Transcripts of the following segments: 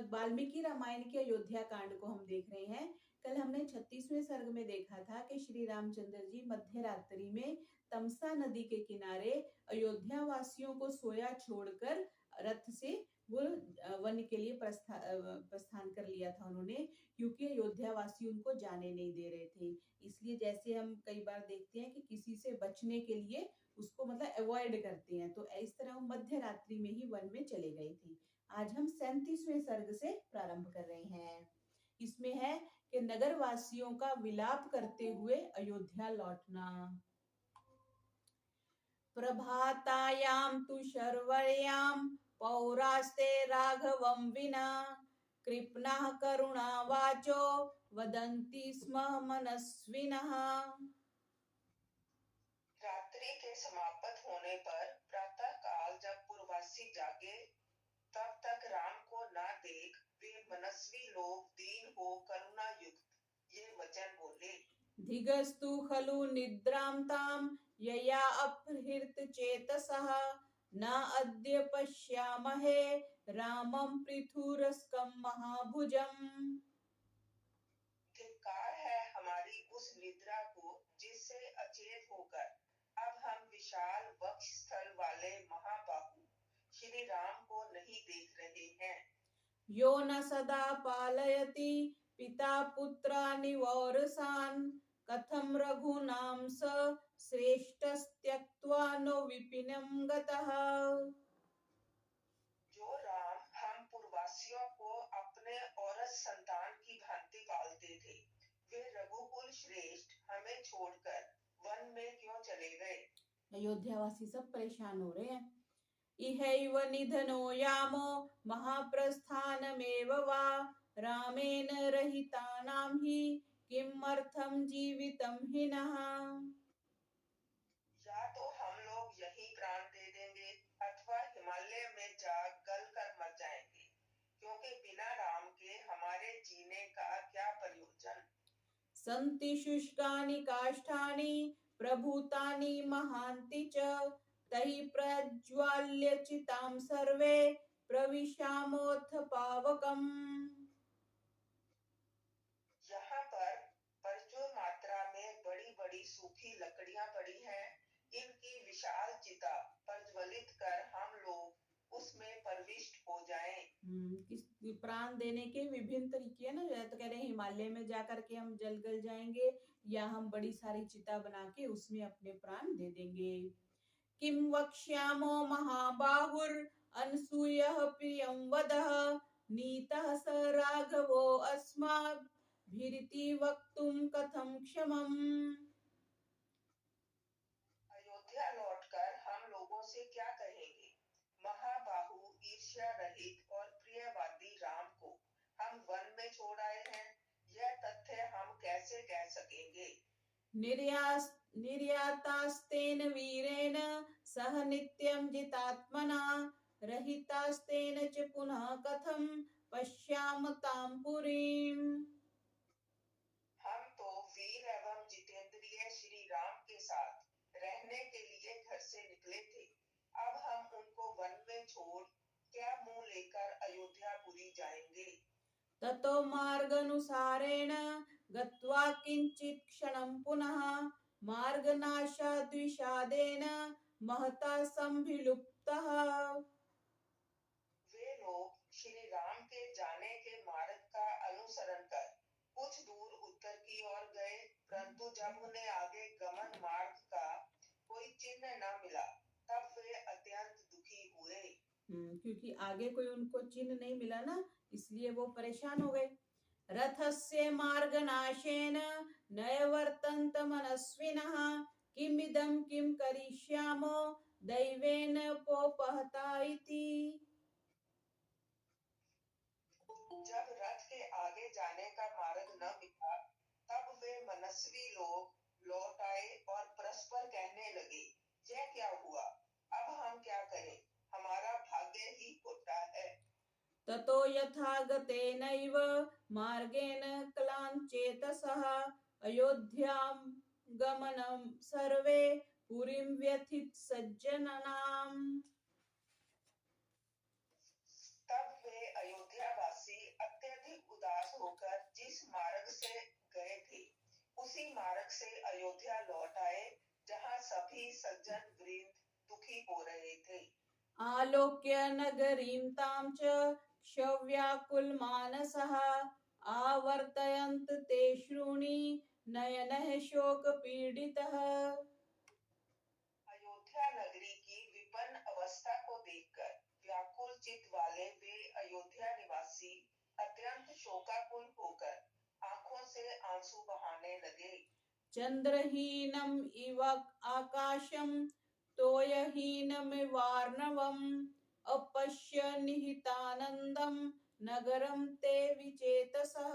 वाल्मीकि रामायण के अयोध्या कांड को हम देख रहे हैं। कल हमने 36वें सर्ग में देखा था कि श्री रामचंद्र जी मध्य रात्रि में तमसा नदी के किनारे अयोध्या वासियों को सोया छोड़कर रथ से वो वन के लिए प्रस्थान कर लिया था उन्होंने, क्योंकि अयोध्या वासी उनको जाने नहीं दे रहे थे। इसलिए जैसे हम कई बार देखते हैं कि किसी से बचने के लिए उसको मतलब अवॉइड करते हैं, तो इस तरह वो मध्य रात्रि में ही वन में चले गए थे। आज हम 37वें सर्ग से प्रारंभ कर रहे हैं। इसमें है कि नगर वासियों का विलाप करते हुए अयोध्या लौटना। प्रभातायाम तु शर्वर्याम पौरास्ते राघवं विना कृपणः करुणा वाचो वदन्ति स्म मनस्विनः। रात्रि के समाप्त होने पर प्रातः काल जब पूर्ववासी जागे, तब तक राम को न देख वे मनस्वी लोग दीन हो करुणा युक्त ये वचन बोले। धिगस्तु खलु निद्रां तां यया अपहृत चेतसः न अद्य पश्यामहे रामं पृथुरस्कं महाभुजम्। धिक्कार है हमारी उस निद्रा को जिससे अचेत होकर अब हम विशाल वक्ष स्थल वाले महाबाहु श्री राम को नहीं देख रहे हैं। यो न सदा पालयति पिता पुत्रानि वौरसान् कथं रघूनां स श्रेष्ठस्त्यक्त्वा नो विपिनं गतः। जो राम हम पूर्ववासियों को अपने औरत संतान की भांति पालते थे, वे रघुकुल श्रेष्ठ हमें छोड़कर वन में क्यों चले गए। अयोध्यावासी सब परेशान हो रहे हैं। इहैव निधनो यामो महाप्रस्थानमेव वा रामेण रहितानां हि किमर्थं जीवितं हिनः। या तो हम लोग यही प्राण दे देंगे अथवा हिमालय में जा गल कर मर जाएंगे, क्योंकि बिना राम के हमारे जीने का क्या प्रयोजन। सन्ति शुष्कानि काष्ठानि प्रभूतानि महान्ति च तहि प्रज्वाल्य चितां सर्वे प्रविशामोऽथ पावकम्। यहाँ पर प्रचुर मात्रा में बड़ी बड़ी सूखी लकड़ियां पड़ी हैं, इनकी विशाल चिता प्रज्वलित कर हम लोग उसमें प्रविष्ट हो जाएं। प्राण देने के विभिन्न तरीके है ना, तो कह रहे हैं हिमालय में जाकर के हम जल गल जाएंगे या हम बड़ी सारी चिता बना के उसमें अपने प्राण दे देंगे। किम वक्ष्यामो महाबाहुर अनसूयः प्रियं वदः नीतः स राघवो अस्माभिरिति वक्तुं कथं क्षमम्। अयोध्या लौटकर हम लोगों से क्या कहेंगे। महाबाहु ईर्ष्या रहित और प्रियवादी राम को हम वन में छोड़ आए हैं, यह तथ्य हम कैसे कह सकेंगे। निर्यातास्तेन वीरेण सह नित्यं जितात्मना रहितास्तेन च पुनः कथं पश्याम तां पुरीम्। हम तो वीर एवं जितेंद्रिय श्री राम के साथ रहने के लिए घर से निकले थे, अब हम उनको वन में छोड़ क्या मुंह लेकर अयोध्यापुरी जाएंगे। ततो मार्गनुसारेण गत्वा किंचित क्षणं पुनः मार्गनाशाद्विषादेन महता संभिलुप्तः। वे लोग श्री राम के जाने के मार्ग का अनुसरण कर कुछ दूर उत्तर की ओर गए, परंतु जब उन्हें आगे गमन मार्ग का कोई चिन्ह न मिला, तब वे अत्यंत दुखी हुए। क्योंकि आगे कोई उनको चिन्ह नहीं मिला ना, इसलिए वो परेशान हो गए। रथस्य मार्गनाशेन नयवर्तन्त मनस्विनः किमिदं किं करिष्यामो दैवेन पोपहता इति। जब रथ के आगे जाने का मार्ग न मिला, तब वे मनस्वी लोग लौट आए और परस्पर कहने लगे, यह क्या हुआ, अब हम क्या करें, हमारा भाग्य ही खोटा है। ततो यथागतेनैव मार्गेण क्लाञ्चेतसः अयोध्यां गमनं सर्वे पुरीं व्यथित सज्जनानाम्। तब वे अयोध्यावासी होकर जिस मार्ग से गए थे उसी मार्ग से अयोध्या लौट आए, जहां सभी सज्जन वृंद दुखी हो रहे थे। आलोक्य नगरीं तां च क्षव्याकुलमानसः आवर्तयन्त ते श्रोणी नयनः शोकपीडितः। अयोध्या नगरी की विपन्न अवस्था को देखकर व्याकुल चित्त वाले वे अयोध्या निवासी अत्यंत शोकाकुल होकर आंखों से आंसू बहाने लगे। चंद्रहीनम इव आकाशम तोयहीनमिवार्णवम् अपश्य निहितानंदम नगरम ते विचेतसः।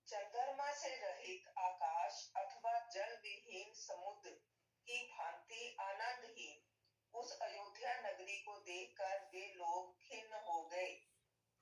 चंद्रमा से रहित आकाश अथवा जल विहीन समुद्र की भांति आनंदहीन उस अयोध्या नगरी को देखकर वे लोग खिन्न हो गए।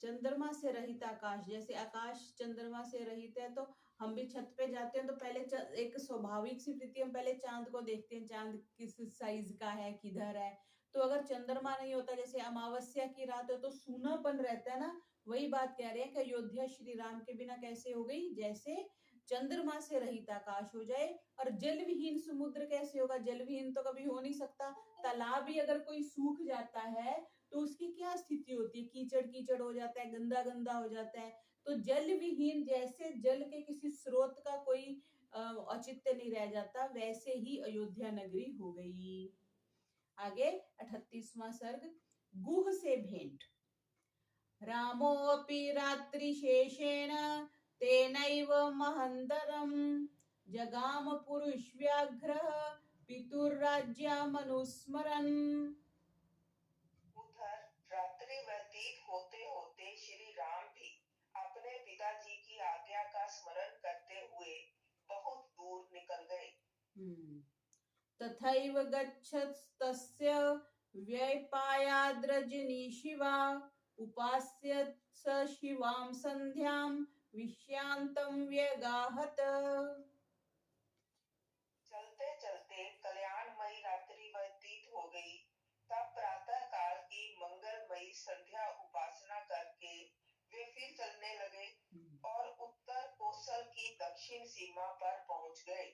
चंद्रमा से रहित आकाश, जैसे आकाश चंद्रमा से रहित है तो हम भी छत पे जाते हैं तो पहले एक स्वाभाविक सी प्रीति हम पहले चांद को देखते हैं, चांद किस साइज का है, किधर है। तो अगर चंद्रमा नहीं होता, जैसे अमावस्या की रात हो तो सूनापन रहता है ना, वही बात कह रहे हैं कि अयोध्या श्री राम के बिना कैसे हो गई, जैसे चंद्रमा से रहित आकाश हो जाए। और जल विहीन समुद्र कैसे होगा, जल विहीन तो कभी हो नहीं सकता। तालाब भी अगर कोई सूख जाता है तो उसकी क्या स्थिति होती है, कीचड़ कीचड़ हो जाता है, गंदा गंदा हो जाता है। तो जल विहीन, जैसे जल के किसी स्रोत का कोई औचित्य नहीं रह जाता, वैसे ही अयोध्या नगरी हो गई। आगे 38वां सर्ग, गुह से भेंट। रामोऽपि रात्रिशेषेण तेनैव महन्तरं जगाम पुरुषव्याघ्रः पितुर्राज्यमनुस्मरन्। उधर रात्रि व्यतीत होते होते श्री राम भी अपने पिताजी की आज्ञा का स्मरण करते हुए बहुत दूर निकल गए। तथैव गच्छतस्य व्यपायाद्रजनीशिवा उपास्य स शिवां संध्यां विश्यान्तं व्यगाहत। चलते चलते कल्याणमयी रात्रि व्यतीत हो गई। तब प्रातः काल की मंगलमयी संध्या उपासना करके वे फिर चलने लगे और उत्तर कोसल की दक्षिण सीमा पर पहुंच गए।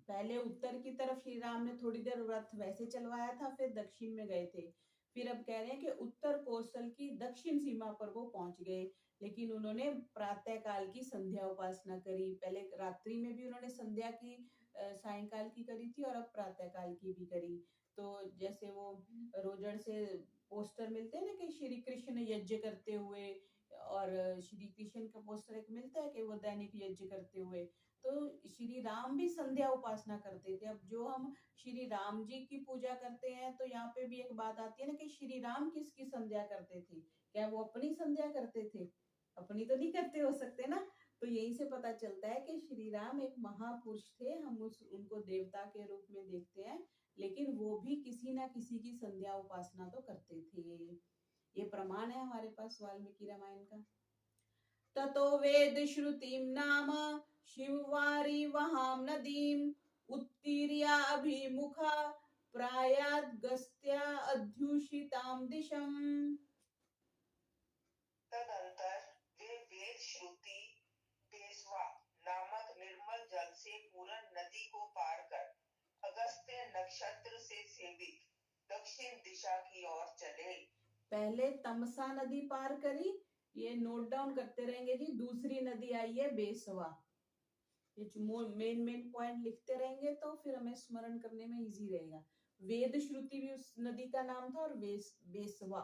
पहले उत्तर की तरफ श्री राम ने थोड़ी देर रथ वैसे चलवाया था, फिर दक्षिण में गए थे। फिर अब कह रहे हैं कि उत्तर कोसल की दक्षिण सीमा पर वो पहुंच गए, लेकिन उन्होंने प्रातः काल की संध्या उपासना करी। पहले रात्रि में भी उन्होंने संध्या की सायंकाल की करी थी और अब प्रातः काल की भी करी। तो जैसे वो रोजड़ से पोस्टर मिलते हैं ना कि श्री कृष्ण यज्ञ करते हुए, और श्री कृष्ण का पोस्टर एक मिलता है कि वो दैनिक यज्ञ करते हुए, तो श्री राम भी संध्या उपासना करते थे। अब जो हम श्री राम जी की पूजा करते हैं तो यहाँ पे भी एक बात आती है ना कि श्री राम किसकी संध्या करते थे, क्या वो अपनी संध्या करते थे? अपनी तो नहीं करते हो सकते ना। तो यही से पता चलता है कि श्री राम एक महापुरुष थे, हम उनको देवता के रूप में देखते हैं, लेकिन वो भी किसी ना किसी की संध्या उपासना तो करते थे। ये प्रमाण है हमारे पास वाल्मीकि रामायण का। ततो वेद श्रुतिम नाम शिववारी वहां नदीम उत्तीर्या अभिमुखा प्रायाद्गस्त्या अध्युषितां दिशम। तदंतर वे वेद श्रुति बेसवा नामक निर्मल जल से पूर्ण नदी को पार कर अगस्त्य नक्षत्र से सेवित दक्षिण दिशा की ओर चले। पहले तमसा नदी पार करी, ये नोट डाउन करते रहेंगे जी। दूसरी नदी आई है बेसवा। ये मेन पॉइंट लिखते रहेंगे तो फिर हमें स्मरण करने में इजी रहेगा। वेद श्रुति भी उस नदी का नाम था, और बेसवा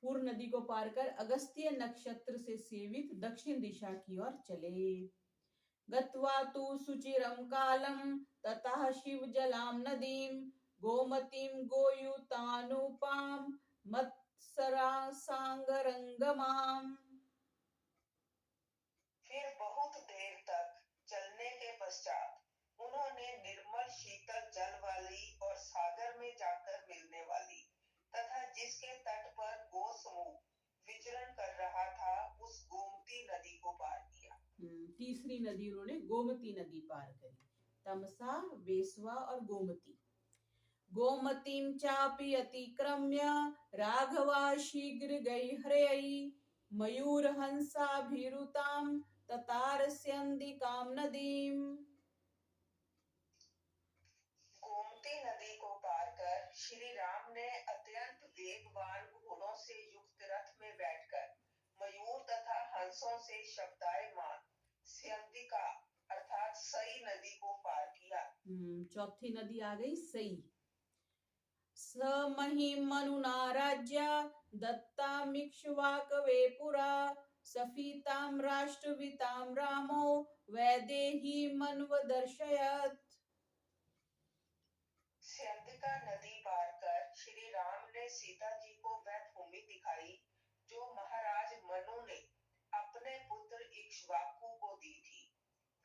पूर्व नदी को पार कर अगस्त्य नक्षत्र से सेवित दक्षिण दिशा की ओर चले। गत्वा तु सुचिरं कालं ततः शिव जलां नदीं गोमतीं गोयुतानुपां मत्सरासांगरंगमाम्। फिर बहुत देर तक चलने के पश्चात उन्होंने निर्मल शीतल जल वाली और सागर में जाकर मिलने वाली तथा जिसके तट पर गो समूह विचरण कर रहा था उस गोमती नदी को पार किया। तीसरी नदी उन्होंने गोमती नदी पार करी। तमसा, बेसवा और गोमती। गोमतीं चापि अतिक्रम्य राघवा शीघ्र गई हरयि मयूर हंसाभिरुताम ततारस्यन्दिकाम नदीम। गोमती नदी को पार कर श्री राम ने अत्यंत वेगवान घोड़ों से युक्त रथ में बैठकर मयूर तथा हंसों से शब्दायमान स्यंदिका अर्थात सई नदी को पार किया। चौथी नदी आ गई सई। स महिम मनुना राज्य दत्तामिक्ष्वाकवे पुरा सफीताम राष्ट्रविताम रामो वैदेही मन्वदर्शयत्। स्यंदिका नदी पार कर श्री राम ने सीता जी को वह भूमि दिखाई जो महाराज मनु ने अपने पुत्र इक्ष्वाकु को दी थी।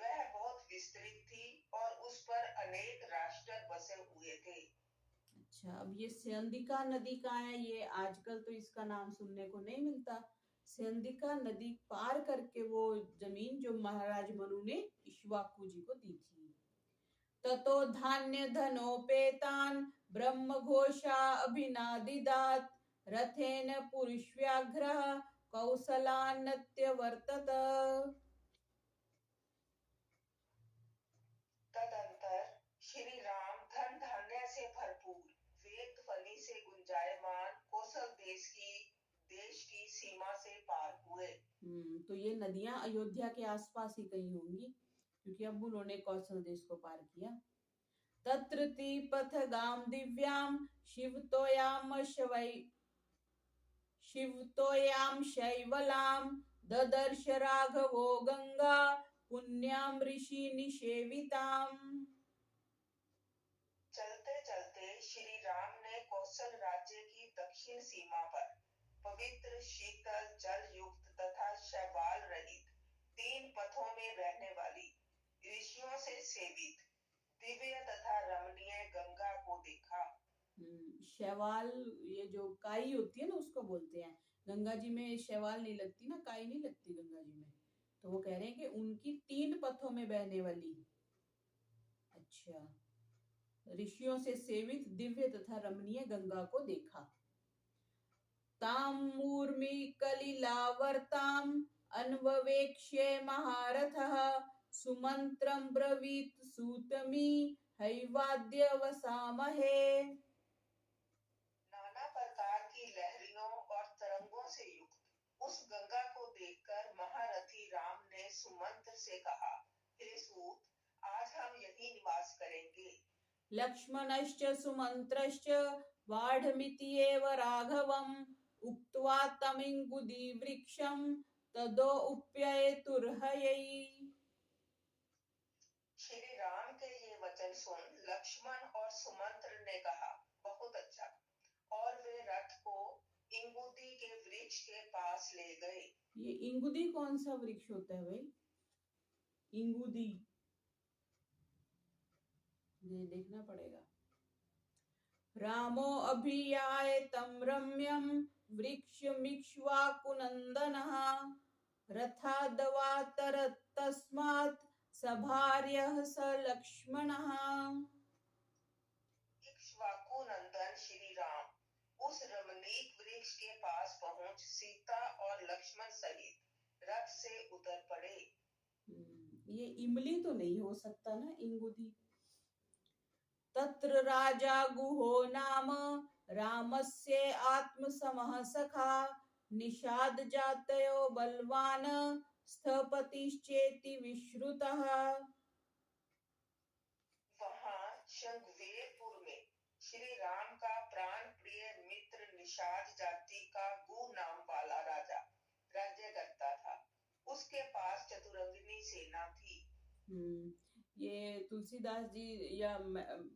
वह बहुत विस्तृत थी और उस पर अनेक राष्ट्र बसे हुए थे। अच्छा, अब ये स्यंदिका नदी कहाँ है? ये आजकल तो इसका नाम सुनने को नहीं मिलता। स्यंदिका नदी पार करके वो जमीन जो महाराज मनु ने इक्ष्वाकु जी को दी थी। ततो धान्य धनोपेतान ब्रह्म घोषा अभिनादिदात रथेन पुरुषव्याघ्रः कौसलान्नत्य वर्तत। तदंतर श्री राम धन धान्य से भरपूर वेद ध्वनि से गुंजायमान कौशल देश की सीमा से पार हुए। तो ये नदियां अयोध्या के आसपास ही कहीं होंगी क्योंकि अब उन्होंने कौशल देश को पार किया। तत्र पथगाम दिव्याम शिवतोयाम शैवलाम ददर्श राघवो गंगा पुण्याम ऋषि निषेविताम। चलते चलते श्री राम ने कौशल राज्य की दक्षिण सीमा पर पवित्र शीतल जल युक्त तथा शैवाल रहित 3 पथों में बहने वाली ऋषियों से सेवित दिव्य तथा रमणीय गंगा को देखा। शैवाल ये जो काई होती है ना उसको बोलते हैं। गंगा जी में शैवाल नहीं लगती ना, काई नहीं लगती गंगा जी में। तो वो कह रहे हैं कि उनकी 3 पथों में बहने वाली, अच्छा, ऋषियों से सेवित दिव्य तथा रमणीय गंगा को देखा। ताम मूर्मि कलिलावर्ताम अन्ववेक्ष्य महारथः सुमंत्रम ब्रवीत सूतमी हैवाद्य वसामहे। नाना प्रकार की लहरियों और तरंगों से युक्त उस गंगा को देखकर महारथी राम ने सुमंत्र से कहा, हे सूत, आज हम यहीं निवास करेंगे। लक्ष्मणश्च सुमंत्रश्च बाढ़मिति एव राघवम् उक्त्वा तमिंगुदी वृक्षं तदो उप्येतुर्हयै। श्री राम के ये वचन सुन लक्ष्मण और सुमंत्र ने कहा, बहुत अच्छा, और वे रथ को इंगुदी के वृक्ष के पास ले गए। ये इंगुदी कौन सा वृक्ष होता है भाई? इंगुदी ये देखना पड़ेगा। रामो अभियाय तम रम्यम वृक्षमिक्ष्वाकुनन्दनः रथादवातरत् तस्मात् सभार्यः स लक्ष्मणः। इक्ष्वाकु नंदन श्री राम उस रमणीक वृक्ष के पास पहुंच सीता और लक्ष्मण सहित रथ से उतर पड़े। ये इमली तो नहीं हो सकता ना, इंगुदी। तत्र राजा गुहो नाम रामस्य आत्मसमः सखा निषाद जातयो बलवान स्थपतिश्चेति विश्रुतः। वहां शंखवेरपुर में श्री राम का प्राण प्रिय मित्र निषाद जाति का गु नाम वाला राजा राज्य करता था। उसके पास चतुरंगिनी सेना थी। ये तुलसीदास जी या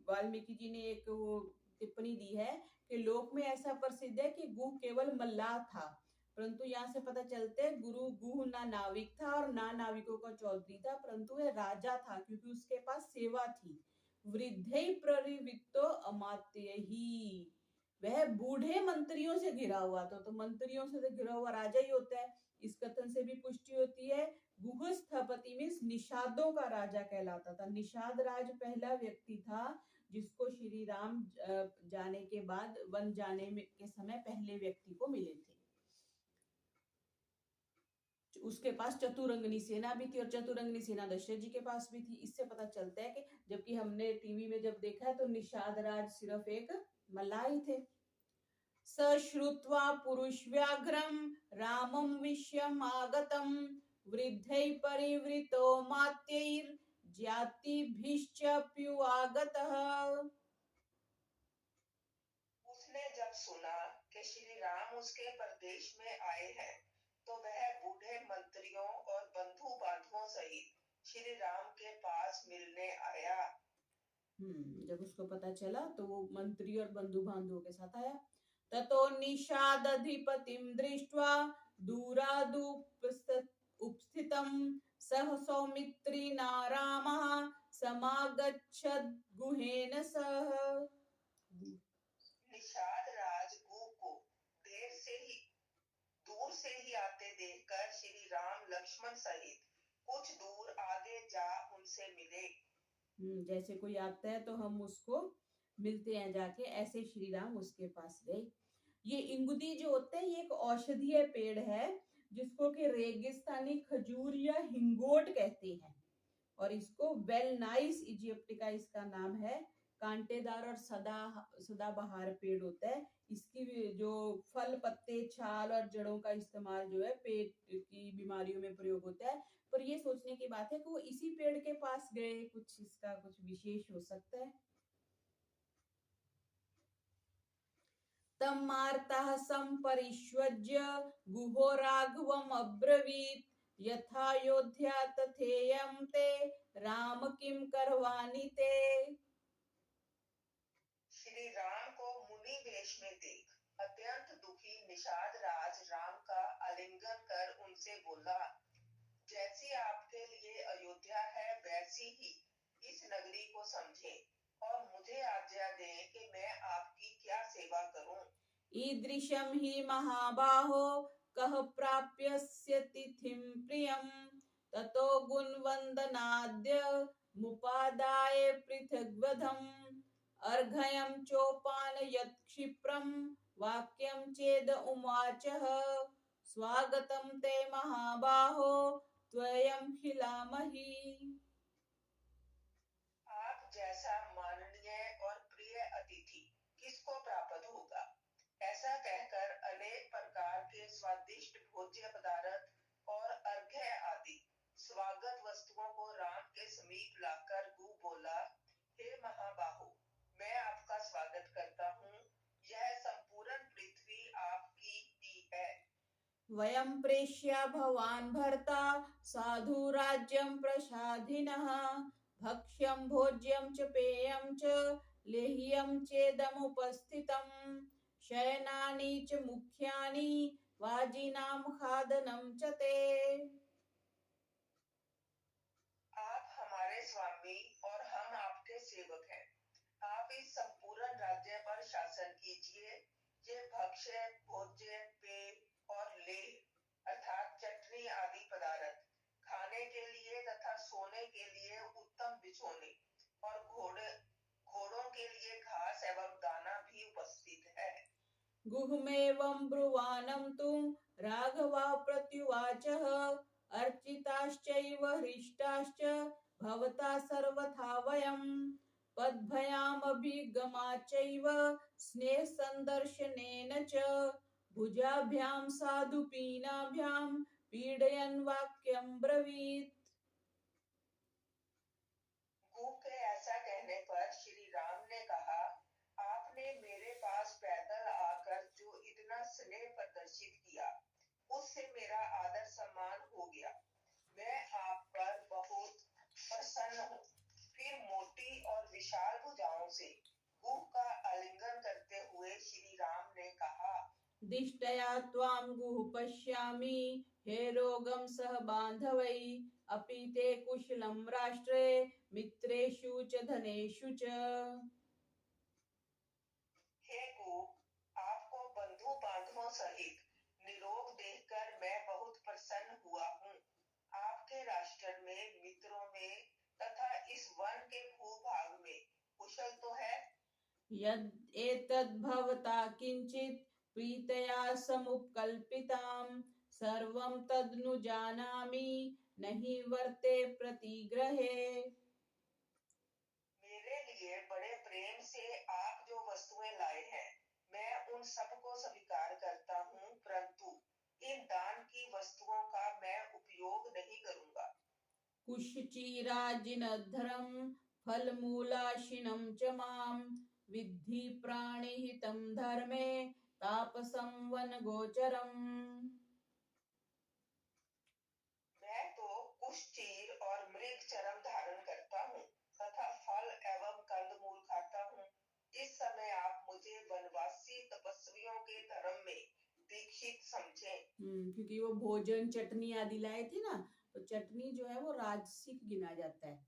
वाल्मीकि जी ने एक वो टिप्पणी दी है कि लोक में ऐसा प्रसिद्ध है कि गुह केवल मल्लाह था, परंतु यहाँ से पता चलते है गुरु गुह ना नाविक था और ना नाविकों का चौधरी था, परंतु वह राजा था क्योंकि उसके पास सेवा थी। वृद्धै प्ररिवित्तो अमात्य ही, वह बूढ़े मंत्रियों से घिरा हुआ था। तो मंत्रियों से तो घिरा हुआ राजा ही होता है। इस कथन से भी पुष्टि होती है गुह स्थपति मीन्स निषादों का राजा कहलाता था। निषाद राज पहला व्यक्ति था जिसको श्री राम जाने के बाद वन जाने के समय पहले व्यक्ति को मिले थे। उसके पास चतुरंगनी सेना भी थी और चतुरंगनी सेना दशरथ जी के पास भी थी। इससे पता चलता है कि जबकि हमने टीवी में जब देखा है तो निषाद राज सिर्फ एक मल्लाही थे। सश्रुत्वा पुरुषव्याघ्रम रामं विश्यम् आगतम वृद्धै परिवृतो मात्यैर् ज्यातिभिश्चप्युवागतः। उसने जब सुना कि श्री राम उसके प्रदेश में आए हैं, तो वह बूढ़े मंत्रियों और बंधु बांधवों सहित श्री राम के पास मिलने आया। जब उसको पता चला तो वो मंत्री और बंधु बांधवों के साथ आया। ततो निषादधिपतिं दृष्ट्वा दूरादुपस्थितं सह सौमित्रिणा रामः समागच्छद् गुहेन सह। निषाद राज को दूर से ही आते देखकर श्री राम लक्ष्मण सहित कुछ दूर आगे जा उनसे मिले। जैसे कोई आता है तो हम उसको मिलते हैं जाके, ऐसे श्री राम उसके पास गए। ये इंगुदी जो होते हैं ये एक औषधीय पेड़ है जिसको कि रेगिस्तानी खजूर या हिंगोट कहते हैं और इसको वेल नाइस इजिप्टिका इसका नाम है। कांटेदार और सदाबहार पेड़ होता है। इसकी जो फल पत्ते छाल और जड़ों का इस्तेमाल जो है पेट की बीमारियों में प्रयोग होता है। पर ये सोचने की बात है कि वो इसी पेड़ के पास गए, कुछ इसका कुछ विशेष हो सकता है। तम मार्ताः संपरिष्वज्य गुहो राघवम् अब्रवीत् यथायोध्या तथेयं ते राम किम करवाणि ते। श्री राम को मुनि वेश में देख अत्यंत दुखी निषाद राज राम का आलिंगन कर उनसे बोला, जैसी आपके लिए अयोध्या है वैसी ही इस नगरी को समझे और मुझे आज्ञा दें कि मैं आपकी क्या सेवा करूं। ईदृशं हि महाबाहो कः प्राप्यस्य तिथिं प्रियं ततो गुणवन्दनाद्य मुपादाय पृथग्वधम् अर्घयं चोपानयत् क्षिप्रं वाक्यं चेद उवाचः स्वागतं ते महाबाहो त्वयं खिलामहि। आप जैसा माननीय और प्रिय अतिथि किसको प्राप्त होगा। ऐसा कहकर अनेक प्रकार के स्वादिष्ट भोज्य पदार्थ और अर्घ्य आदि स्वागत वस्तुओं को राम के समीप लाकर गु बोला, हे महाबाहो, मैं आपका स्वागत करता हूँ। यह संपूर्ण पृथ्वी आपकी ही है। वयं प्रेष्या भवान् भर्ता साधु राज्यं प्रसादिनः भक्ष्यं भोज्यं च पेयं च लेह्यं चेदमुपस्थितं शयनानि च मुख्यानि वाजिनां खादनं च ते। आप हमारे स्वामी और हम आपके सेवक हैं। आप इस संपूर्ण राज्य पर शासन कीजिए। ये भक्ष्य भोज्य पेय और लेह अर्थात चटनी आदि पदार्थ खाने के लिए तथा सोने के लिए उत्तम बिछोने और घोड़ों के लिए घास एवं दाना भी उपस्थित है। गुहमेवं ब्रुवाणं तु राघवा प्रत्युवाचः अर्चिताश्चैव हृष्टाश्च भवता सर्वथा वयम् पद्भयामभिगमाचैव स्नेहसन्दर्शनेन च भुजाभ्यां साधुपीनाभ्यां पीडयन् वाक्यं ब्रवीत्। गु के ऐसा कहने पर श्री राम ने कहा, आपने मेरे पास पैदल आकर जो इतना स्नेह प्रदर्शित किया उससे मेरा आदर सम्मान हो गया। मैं आप पर बहुत प्रसन्न हूँ। फिर मोटी और विशाल भुजाओं से गु का आलिंगन करते हुए श्री राम ने कहा, दिष्टया त्वां गुः पश्यामि हे रोगं सह बान्धवै अपि ते कुशलं राष्ट्रे मित्रेषु च धनेषु च। हे गु, आपको बंधु बांधवों सहित निरोग देखकर मैं बहुत प्रसन्न हुआ हूँ। आपके राष्ट्र में मित्रों में तथा इस वन के भूभाग में कुशल तो है। यद् एतद् भवता किंचित प्रीतया समुपकल्पितां सर्वं तदनु जानामि नहीं वर्ते प्रतिग्रहे। मेरे लिए बड़े प्रेम से आप जो वस्तुएं लाए हैं, मैं उन सबको स्वीकार करता हूँ, परंतु इन दान की वस्तुओं का मैं उपयोग नहीं करूंगा। कुशचीराजिनद्धरं फलमूलाशिनं च मां विद्धि प्राणिहितं धर्मे तापसं वनगोचरम्। मैं तो कुश चीर और मृग चरम धारण करता हूँ तथा फल एवं कंदमूल खाता हूँ। इस समय आप मुझे वनवासी तपस्वियों के धर्म में दीक्षित समझें। क्योंकि वो भोजन चटनी आदि लाए थे ना, तो चटनी जो है वो राजसिक गिना जाता है।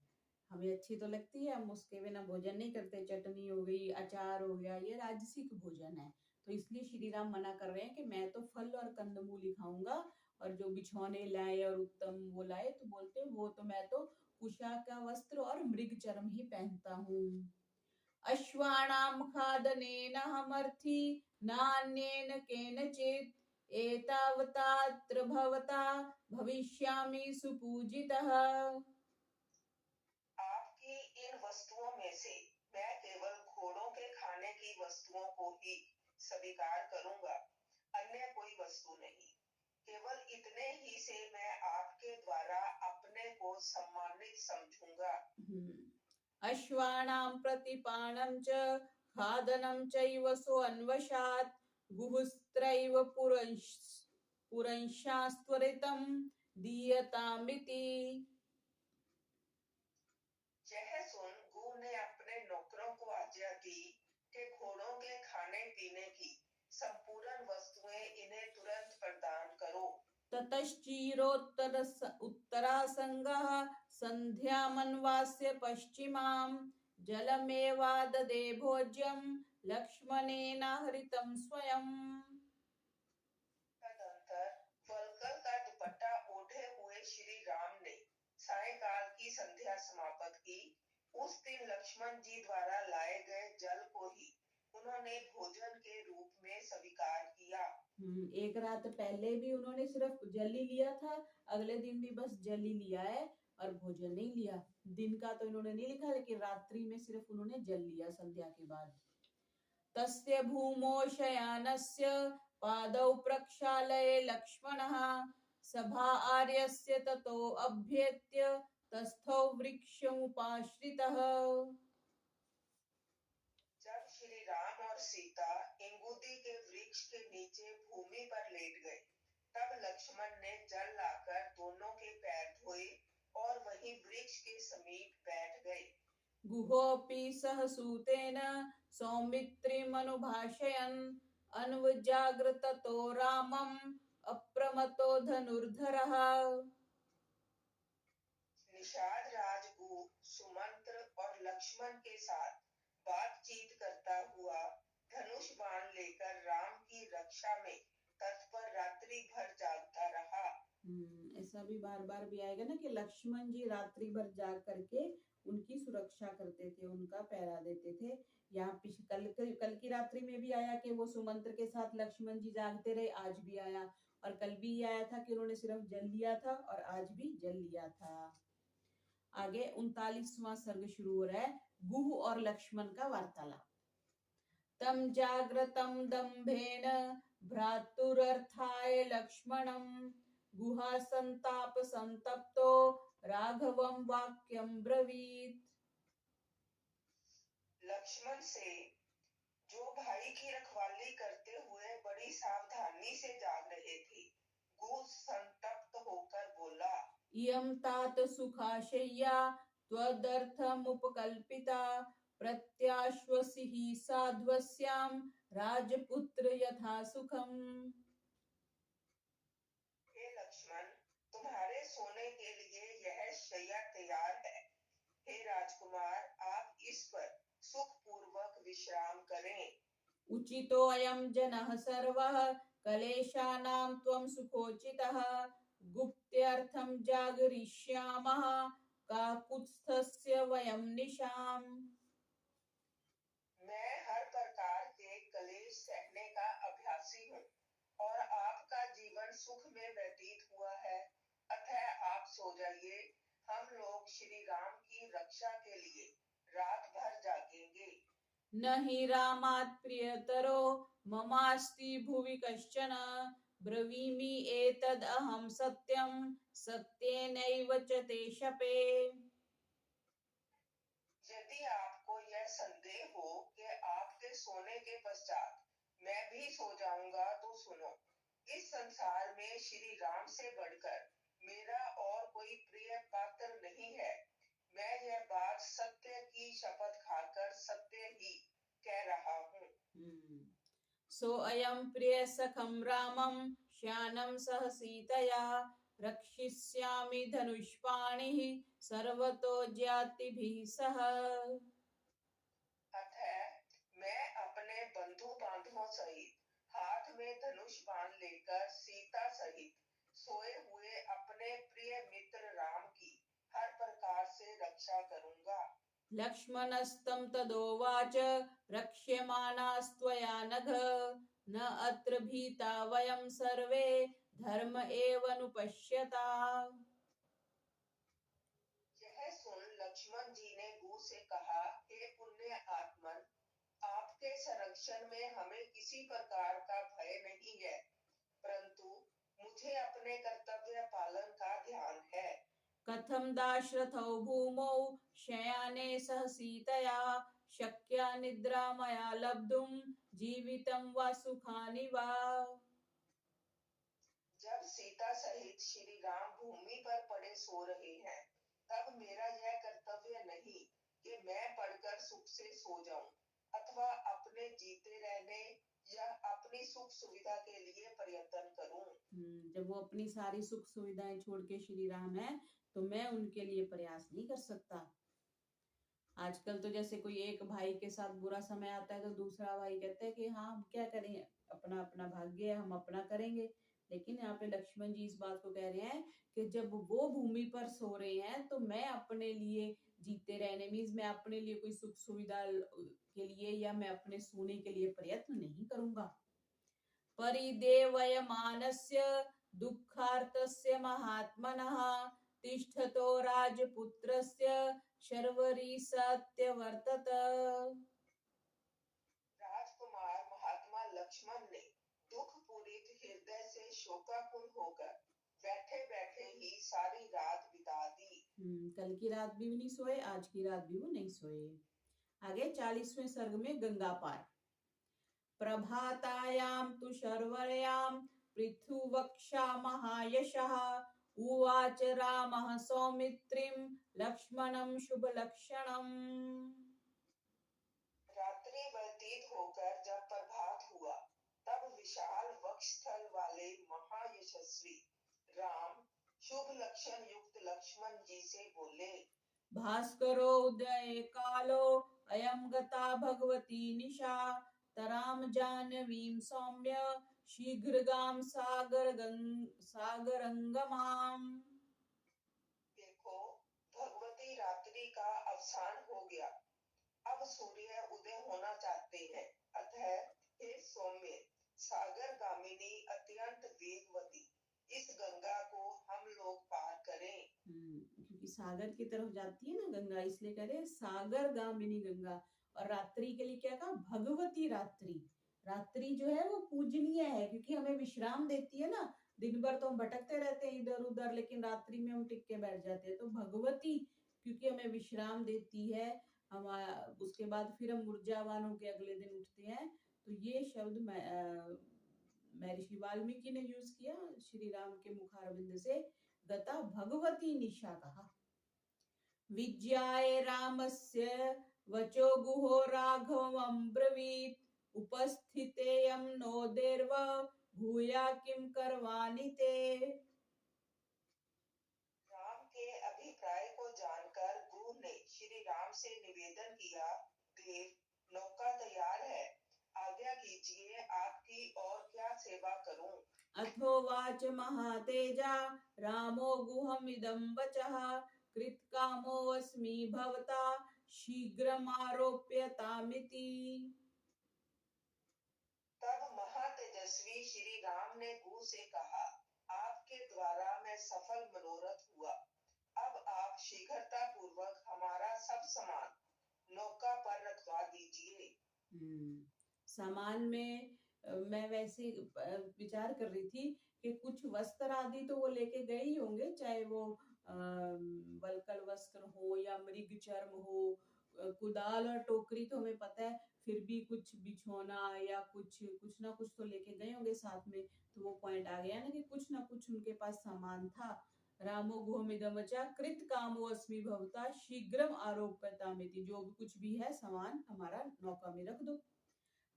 हमें अच्छी तो लगती है, हम उसके बिना भोजन नहीं करते। चटनी हो गई, अचार हो गया, ये राजसिक भोजन है। तो इसलिए श्री राम मना कर रहे हैं कि मैं तो फल और कंदमूल ही खाऊंगा। और जो बिछौने लाए और उत्तम वो लाए, तो बोलते वो तो मैं तो कुशा का वस्त्र और मृग चर्म ही पहनता हूँ। अश्वाणाम खादनेन हमर्थी नान्येन केनचित् एतावतात्र भवता भविष्यामि सुपूजितः। आपकी इन वस्तुओं में से मैं केवल घोड़ों के खाने की वस्तुओं को ही स्वीकार करूंगा, अन्य कोई वस्तु नहीं। केवल इतने ही से मैं आपके द्वारा अपने को सम्मानित समझूंगा। अश्वाणां प्रतिपानं च खादनं चैव सोऽन्वशात् गुहुस्त्रैव पुरंशास्त्वरितं दीयतामिति। यह सुन गु ने अपने नौकरों को आज्ञा दी कि घोड़ों के खाने पीने की संपूर्ण वस्तुएं इन्हें तुरंत प्रदान करो। ततश्चिरोत्तर उत्तरासंगः संध्यामन्वास्य पश्चिमां जलमेवाददे भोज्यं लक्ष्मणेन हृतं स्वयं। तदंतर वल्कल का दुपट्टा ओढ़े हुए श्री राम ने सायंकाल की संध्या समाप्त की। उस दिन लक्ष्मण जी द्वारा लाए गए जल को ही उन्होंने भोजन के रूप में स्वीकार किया। एक रात पहले भी उन्होंने सिर्फ जल ही लिया था, अगले दिन भी बस जल ही लिया है और भोजन नहीं लिया। दिन का तो इन्होंने नहीं लिखा, लेकिन रात्रि में सिर्फ उन्होंने जल लिया संध्या के बाद। तस्य भूमो शयानस्य पादौ प्रक्षालये लक्ष्मणः सभा आर्यस्य ततो अभ्येत्य तस्थौ वृक्षमुपाश्रितः। जब श्री राम और सीता इंगुदी के वृक्ष के नीचे भूमि पर लेट गए, तब लक्ष्मण ने जल लाकर दोनों के पैर धोए और वहीं वृक्ष के समीप बैठ गए। गुहोऽपि सह सूतेन सौमित्रिमनुभाषयन् अन्वजाग्रततो रामम् अप्रमतो धनुर्धरः। निषाद राजगु सुमंत्र और लक्ष्मण के साथ बातचीत करता हुआ धनुष बाण लेकर राम की रक्षा में तत्पर रात्रि भर जागता रहा। ऐसा भी बार बार भी आएगा ना कि लक्ष्मण जी रात्रि भर जाग करके उनकी सुरक्षा करते थे, उनका पहरा देते थे। यहाँ कल की रात्रि में भी आया कि वो सुमंत्र के साथ लक्ष्मण जी जागते रहे, आज भी आया। और कल भी आया था कि उन्होंने सिर्फ जल लिया था, और आज भी जल लिया था। आगे 39वां सर्ग शुरू हो रहा है, गुह और लक्ष्मण का वार्तालाप। तम जाग्रतम दंभेन भ्रातुरर्थाय लक्ष्मणं गुहा संताप संतप्तो राघवं वाक्यं ब्रवीत। लक्ष्मण से, जो भाई की रखवाली करते हुए बड़ी सावधानी से जाग रहे थे, गु संतप्त होकर बोला, इयं तात सुखाशय्या त्वदर्थमुपकल्पिता प्रत्याश्वसिहि साध्वस्यां राजपुत्र यथा सुखम्। हे लक्ष्मण, तुम्हारे सोने के लिए यह शैया तैयार है। हे राजकुमार, आप इस पर सुख पूर्वक विश्राम करें। उचितो अयं जनः सर्वः कलेशानां त्वं सुखोचितः गुप्त्यर्थं जागरिष्यामः काकुत्स्थस्य वयं निशाम्। मैं हर प्रकार के कलेश सहने का अभ्यासी हूँ और आपका जीवन सुख में व्यतीत हुआ है, अतः आप सो जाइए। हम लोग श्री राम की रक्षा के लिए रात भर जागेंगे। न हि रामात् प्रियतरो ममास्ति भुवि कश्चन ब्रवीमि एतद् अहं सत्यं सत्येनैव च ते शपे। यदि आपको यह संदेह हो कि आपके सोने के पश्चात मैं भी सो जाऊंगा तो सुनो, इस संसार में श्री राम से बढ़कर मेरा और कोई प्रिय पात्र नहीं है। मैं यह बात सत्य की शपथ खाकर सत्य ही कह रहा हूँ। सो अयं प्रिय सखम रामं श्यानं सह सीतया रक्षिष्यामि धनुष्पाणिः सर्वतो ज्यातिभिः सह। अतः मैं अपने बंधु बांधवों सहित हाथ में धनुष बाण लेकर सीता सहित सोए हुए अपने प्रिय मित्र राम की हर प्रकार से रक्षा करूंगा। लक्ष्मणस्तं तदोवाच रक्ष्यमाणास्त्वया नघ न अत्र भीता वयं सर्वे धर्म एवनुपश्यता। यह सुन लक्ष्मण जी ने गु से कहा, हे पुण्य आत्मन, आपके संरक्षण में हमें किसी प्रकार का भय नहीं है, परंतु मुझे अपने कर्तव्य पालन का ध्यान है। कथं दाशरथौ भूमौ शयाने सह सीतया शक्या निद्रा मया लब्धुं जीवितं वा सुखानि वा। जब सीता सहित श्री राम भूमि पर पड़े सो रहे हैं, तब मेरा यह कर्तव्य नहीं कि मैं पढ़कर सुख से सो जाऊं अथवा अपने जीते रहने या अपनी सुख सुविधा के लिए प्रयत्न करूं। जब वो अपनी सारी सुख सुविधाएं छोड़ के श्री राम है तो मैं उनके लिए प्रयास नहीं कर सकता। आजकल तो जैसे कोई एक भाई के साथ बुरा समय आता है तो दूसरा भाई कहता है कि हाँ हम क्या करें, अपना अपना भाग्य है, हम अपना करेंगे। लेकिन यहाँ पे लक्ष्मण जी इस बात को कह रहे हैं कि जब वो भूमि पर सो रहे हैं तो मैं अपने लिए जीते रहने मीन्स मैं अपने लिए कोई सुख सुविधा के लिए या मैं अपने सोने के लिए प्रयत्न नहीं करूंगा। परिदेवयमानस्य दुःखार्तस्य महात्मनः तिष्ठतो राजपुत्रस्य शर्वरी सत्यवर्तत। राजकुमार महात्मा लक्ष्मण ने दुख पूरित हृदय से शोकाकुल होकर बैठे बैठे ही सारी रात बिता दी। कल की रात भी नहीं सोए, आज की रात भी वो नहीं सोए। आगे 40वें सर्ग में गंगा पार। प्रभातायां तु शर्वर्यां पृथुवक्षा महायशः उवाच रामः सौमित्रिं लक्ष्मणं शुभलक्षणम्। रात्रि व्यतीत होकर जब प्रभात हुआ, तब विशाल वक्षस्थल वाले महायशस्वी राम शुभ लक्षण युक्त लक्ष्मण जी से बोले, भास्करो उदय कालो अयं गता भगवती निशा तराम जाह्नवीं सौम्य शीघ्रगाम सागरंगमाम। देखो, भगवती रात्रि का अवसान हो गया, अब सूर्य उदय होना चाहते हैं, अतः हे सौम्य सागर गामिनी अत्यंत वेगवती इस गंगा को हम लोग पार करें। क्योंकि सागर की तरफ जाती है ना गंगा, इसलिए कह रहे सागर गामिनी गंगा। और रात्रि के लिए क्या कहा, भगवती रात्रि। रात्रि जो है वो पूजनीय है क्योंकि हमें विश्राम देती है ना। दिन भर तो हम भटकते रहते हैं इधर उधर, लेकिन रात्रि में हम टिक के बैठ जाते हैं। तो भगवती क्योंकि हमें विश्राम देती है, हम उसके बाद फिर हम ऊर्जावान होकर अगले दिन उठते हैं। तो ये शब्द महर्षि वाल्मीकि ने यूज किया श्री राम के मुखारविंद से। गता भगवती निशा कहा। विज्ञाय रामस्य वचो गुहो राघवं ब्रवीत उपस्थितेयं नोदेर्व भूया किम करवाणि ते। राम के अभिप्राय को जानकर गुरु ने श्री राम से निवेदन किया, देव नौका तैयार है, आज्ञा कीजिए आपकी और क्या सेवा करूं। अथोवाच महातेजा रामो गुहमिदं वचः कृतकामोऽस्मि भवता शीघ्रमारोप्यतामिति। तब महातेजस्वी श्री राम ने गु से कहा, आपके द्वारा मैं सफल मनोरथ हुआ। अब आप शीघ्रता पूर्वक हमारा सब सामान नौका पर रखवा दीजिए। सामान में मैं वैसे विचार कर रही थी कि कुछ वस्त्र आदि तो वो लेके गए ही होंगे, चाहे वो वल्कल वस्त्र हो या मृग चर्म हो, कुदाल और टोकरी तो हमें पता है, फिर भी कुछ बिछौना या कुछ कुछ ना कुछ तो लेके गए होंगे साथ में। तो वो पॉइंट आ गया ना कि कुछ ना कुछ उनके पास सामान था। रामो गुहमिदमचा कृत कामो अस्मि भवता शीघ्रम आरोप्यतामिति, जो भी कुछ भी है सामान हमारा नौका में रख दो।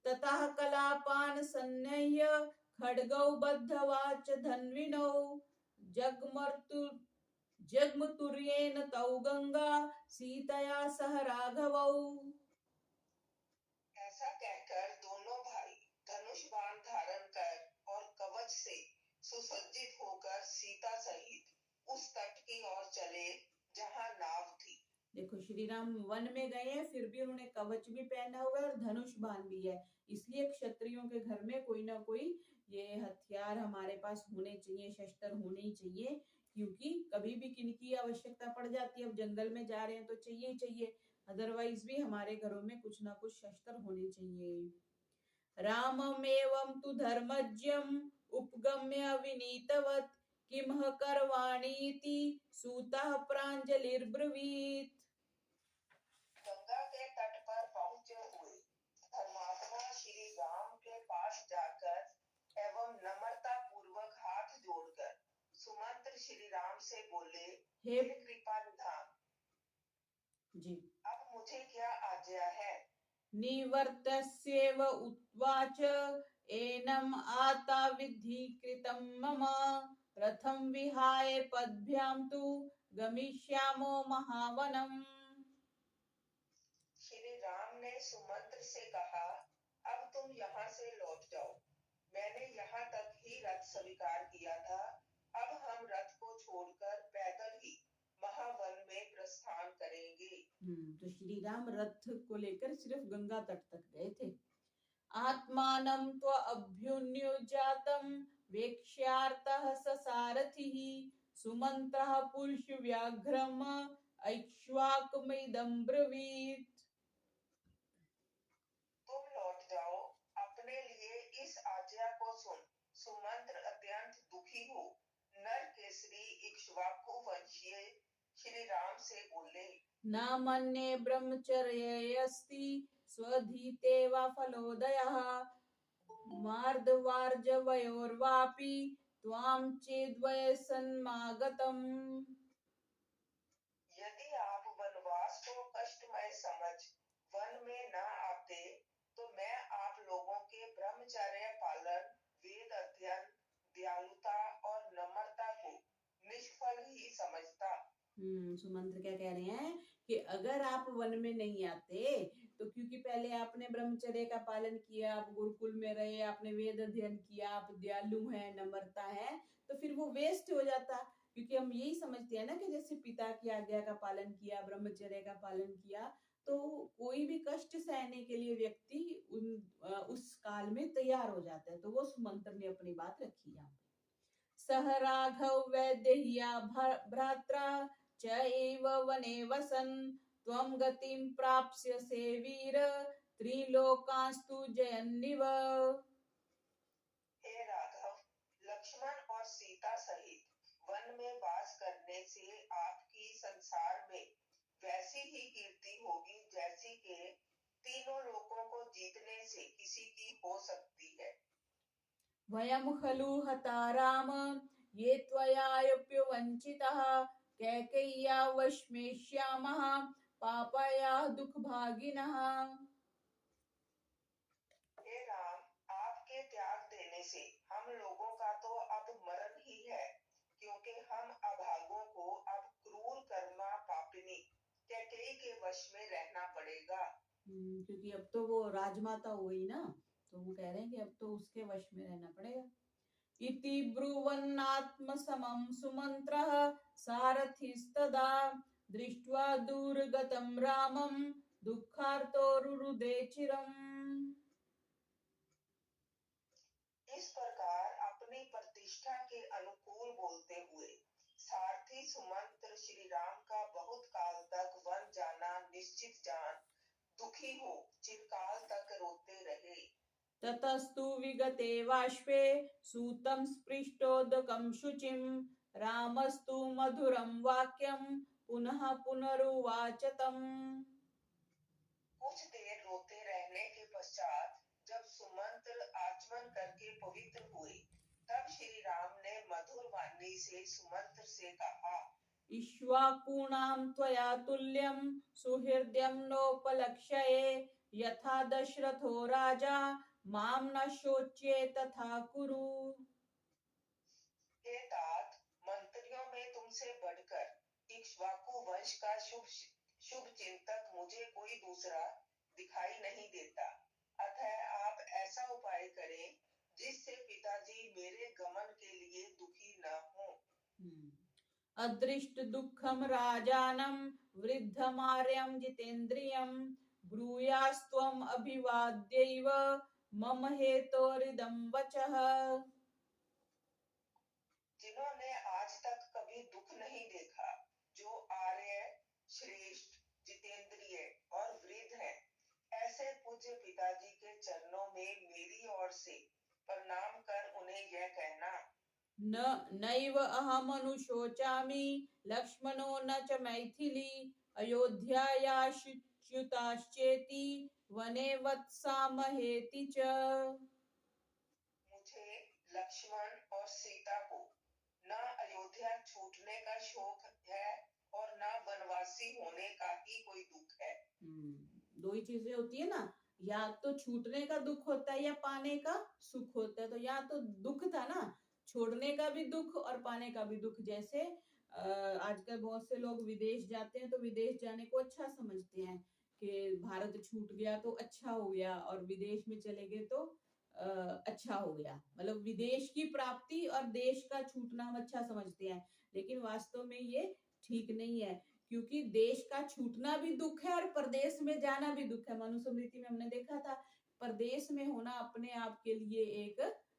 ततः कलापान सन्नह्य खड्गौ बद्धवाच धन्विनौ जगमर्तु जगमतुर्येन तौ गंगा सीतया सह राघवौ। ऐसा कहकर दोनों भाई धनुष बाण धारण कर और कवच से सुसज्जित होकर सीता सहित उस तट की ओर चले जहां नाव थी। देखो, श्री राम वन में गए हैं, फिर भी उन्होंने कवच भी पहना हुआ है और धनुष बाण भी है। इसलिए क्षत्रियों के घर में कोई ना कोई ये हथियार हमारे पास होने चाहिए, शस्त्र होने ही चाहिए, क्योंकि कभी भी किनकी आवश्यकता पड़ जाती है। अब जंगल में जा रहे हैं तो चाहिए ही चाहिए, अदरवाइज भी हमारे घरों में कुछ ना कुछ शस्त्र होने चाहिए। राममेवं तु धर्मज्ञम् उपगम्य विनीतवत् किमह करवाणीति सूतः प्राञ्जलिर्ब्रवीत्। गंगा के तट पर पहुंचे हुए धर्मात्मा श्री राम के पास जाकर एवं नम्रता पूर्वक हाथ जोड़कर सुमंत्र श्री राम से बोले, हे हे कृपा निधान जी, अब मुझे क्या आज्ञा है? निवर्तस्येव उवाच एनम् आता विद्धि कृतं मम रथं विहाय पद्भ्यां तु गमिष्यामो महावनम्। श्री राम ने सुमंत्र से कहा, अब तुम यहाँ से लौट जाओ। मैंने यहाँ तक ही रथ स्वीकार किया था। अब हम रथ को छोड़कर पैदल ही महावन में प्रस्थान करेंगे। तो श्री राम रथ को लेकर सिर्फ गंगा तट तक गए थे। आत्मानं त्वअभ्युन्युजातं वेक्ष्यार्तः ससारथिः सुमन्त्रः पुरुषव्याघ्रम् ऐक्ष्वाकमिदं ब्रवीत्। तुम लौट जाओ, अपने लिए इस आज्ञा को सुन। सुमंत्र अत्यंत दुखी हो नर केसरी इक्ष्वाकु वंशीय श्री राम से बोले, न मन्ये ब्रह्मचर्येऽस्ति स्वधीते वा फलोदयः मार्दवार्जवयोर्वापि त्वां चेद्वयसन्मागतम्। यदि आप वनवास को कष्टमय समझ वन में न आते तो मैं आप लोगों के ब्रह्मचर्य पालन, वेद अध्ययन, दयालुता और नम्रता को निष्फल ही समझता। सुमंत्र क्या कह रहे हैं कि अगर आप वन में नहीं आते तो, क्योंकि पहले आपने ब्रह्मचर्य का पालन किया, आप गुरुकुल में रहे, आपने वेद अध्ययन किया, आप दयालु हैं, नम्रता है, तो फिर वो वेस्ट हो जाता। क्योंकि हम यही समझते हैं ना कि जैसे पिता की आज्ञा का पालन किया, ब्रह्मचर्य का पालन किया, तो कोई भी कष्ट सहने के लिए व्यक्ति उस काल में तैयार हो जाता है। तो वो सुमंत्र ने अपनी बात रखी यहाँ पे। सह राघव वैदेह्या भ्रात्रा च एव वने वसन् त्वं गतिं प्राप्स्यसे वीर त्रिलोकांस्तु जयन्निव। हे राघव, लक्ष्मण और सीता सहित वन में वास करने से आपकी संसार में वैसी ही कीर्ति होगी जैसी कि तीनों लोकों को जीतने से किसी की हो सकती है। वयं खलु हता राम ये त्वयाप्यवंचितः कैकेय्या वश्मेष्यामः पापया दुःखभागिनः। हे राम, आपके त्याग देने से हम लोगों का तो अब मरण ही है, क्योंकि हम अभागों को अब क्रूर कर्मा पापिनी कैकेयी के वश में रहना पड़ेगा। क्योंकि अब तो वो राजमाता हो गई ना, तो वो कह रहे हैं कि अब तो उसके वश में रहना पड़ेगा। इति ब्रुवन्नात्मसमं सुमन्त्रः सारथिस्तदा दृष्ट्वा दूरगतं रामं दुःखार्तो रुरुदे चिरम्। इस प्रकार अपनी प्रतिष्ठा के अनुकूल व्याकुल बोलते हुए। सारथी सुमंत्र श्री राम का बहुत काल तक वन जाना निश्चित जान दुखी हो चिरकाल तक रोते रहे। ततस्तु विगते बाष्पे सूतं स्पृष्टोदकं शुचिं रामस्तु मधुरं वाक्यं पुनः पुनरुवाच तम्। कुछ देर रोते रहने के पश्चात जब सुमंत्र आचमन करके पवित्र हुए, तब श्री राम ने मधुर वाणी से सुमंत्र से कहा, इक्ष्वाकूणां त्वया तुल्यं सुहृदयं नोपलक्ष्ये यथा दशरथो राजा मां न शोच्ये तथा कुरु। हे तात, मंत्रियों में तुमसे बढ़कर इक्ष्वाकु वंश का शुभ चिंतक मुझे कोई दूसरा दिखाई नहीं देता। अतः आप ऐसा उपाय करें जिससे पिताजी मेरे गमन के लिए दुखी न हो। अदृष्ट दुःखं राजानं वृद्धमार्यं जितेन्द्रियं ब्रूयास्त्वम् अभिवाद्यैव मम हेतोरिदं वचः। जिन्होंने आज तक कभी दुख नहीं देखा, जो आर्य श्रेष्ठ जितेंद्रिय और वृद्ध हैं, ऐसे पूज्य पिताजी के चरणों में मेरी ओर से प्रणाम कर उन्हें यह कहना, नैव अहमनुशोचामि लक्ष्मणो न च मैथिली अयोध्यायाश्च्युताश्चेति वने वत्सामहेति च। मुझे लक्ष्मण और सीता को न अयोध्या छूटने का शोक है और न वनवासी होने का ही कोई दुख है। दो ही चीजें होती है ना, या तो छूटने का दुख होता है या पाने का सुख होता है। तो यहाँ तो दुख था ना, छोड़ने का भी दुख और पाने का भी दुख। जैसे आजकल बहुत से लोग विदेश जाते हैं तो विदेश जाने को अच्छा समझते हैं कि भारत छूट गया तो अच्छा हो गया, और विदेश में चले गए तो अच्छा हो गया। मतलब विदेश की प्राप्ति और देश का छूटना हम अच्छा समझते हैं, लेकिन वास्तव में ये ठीक नहीं है, क्योंकि देश का छूटना भी दुख है और परदेश में जाना भी दुख है। मनुस्मृति में हमने देखा था, परदेश में होना अपने आप के लिए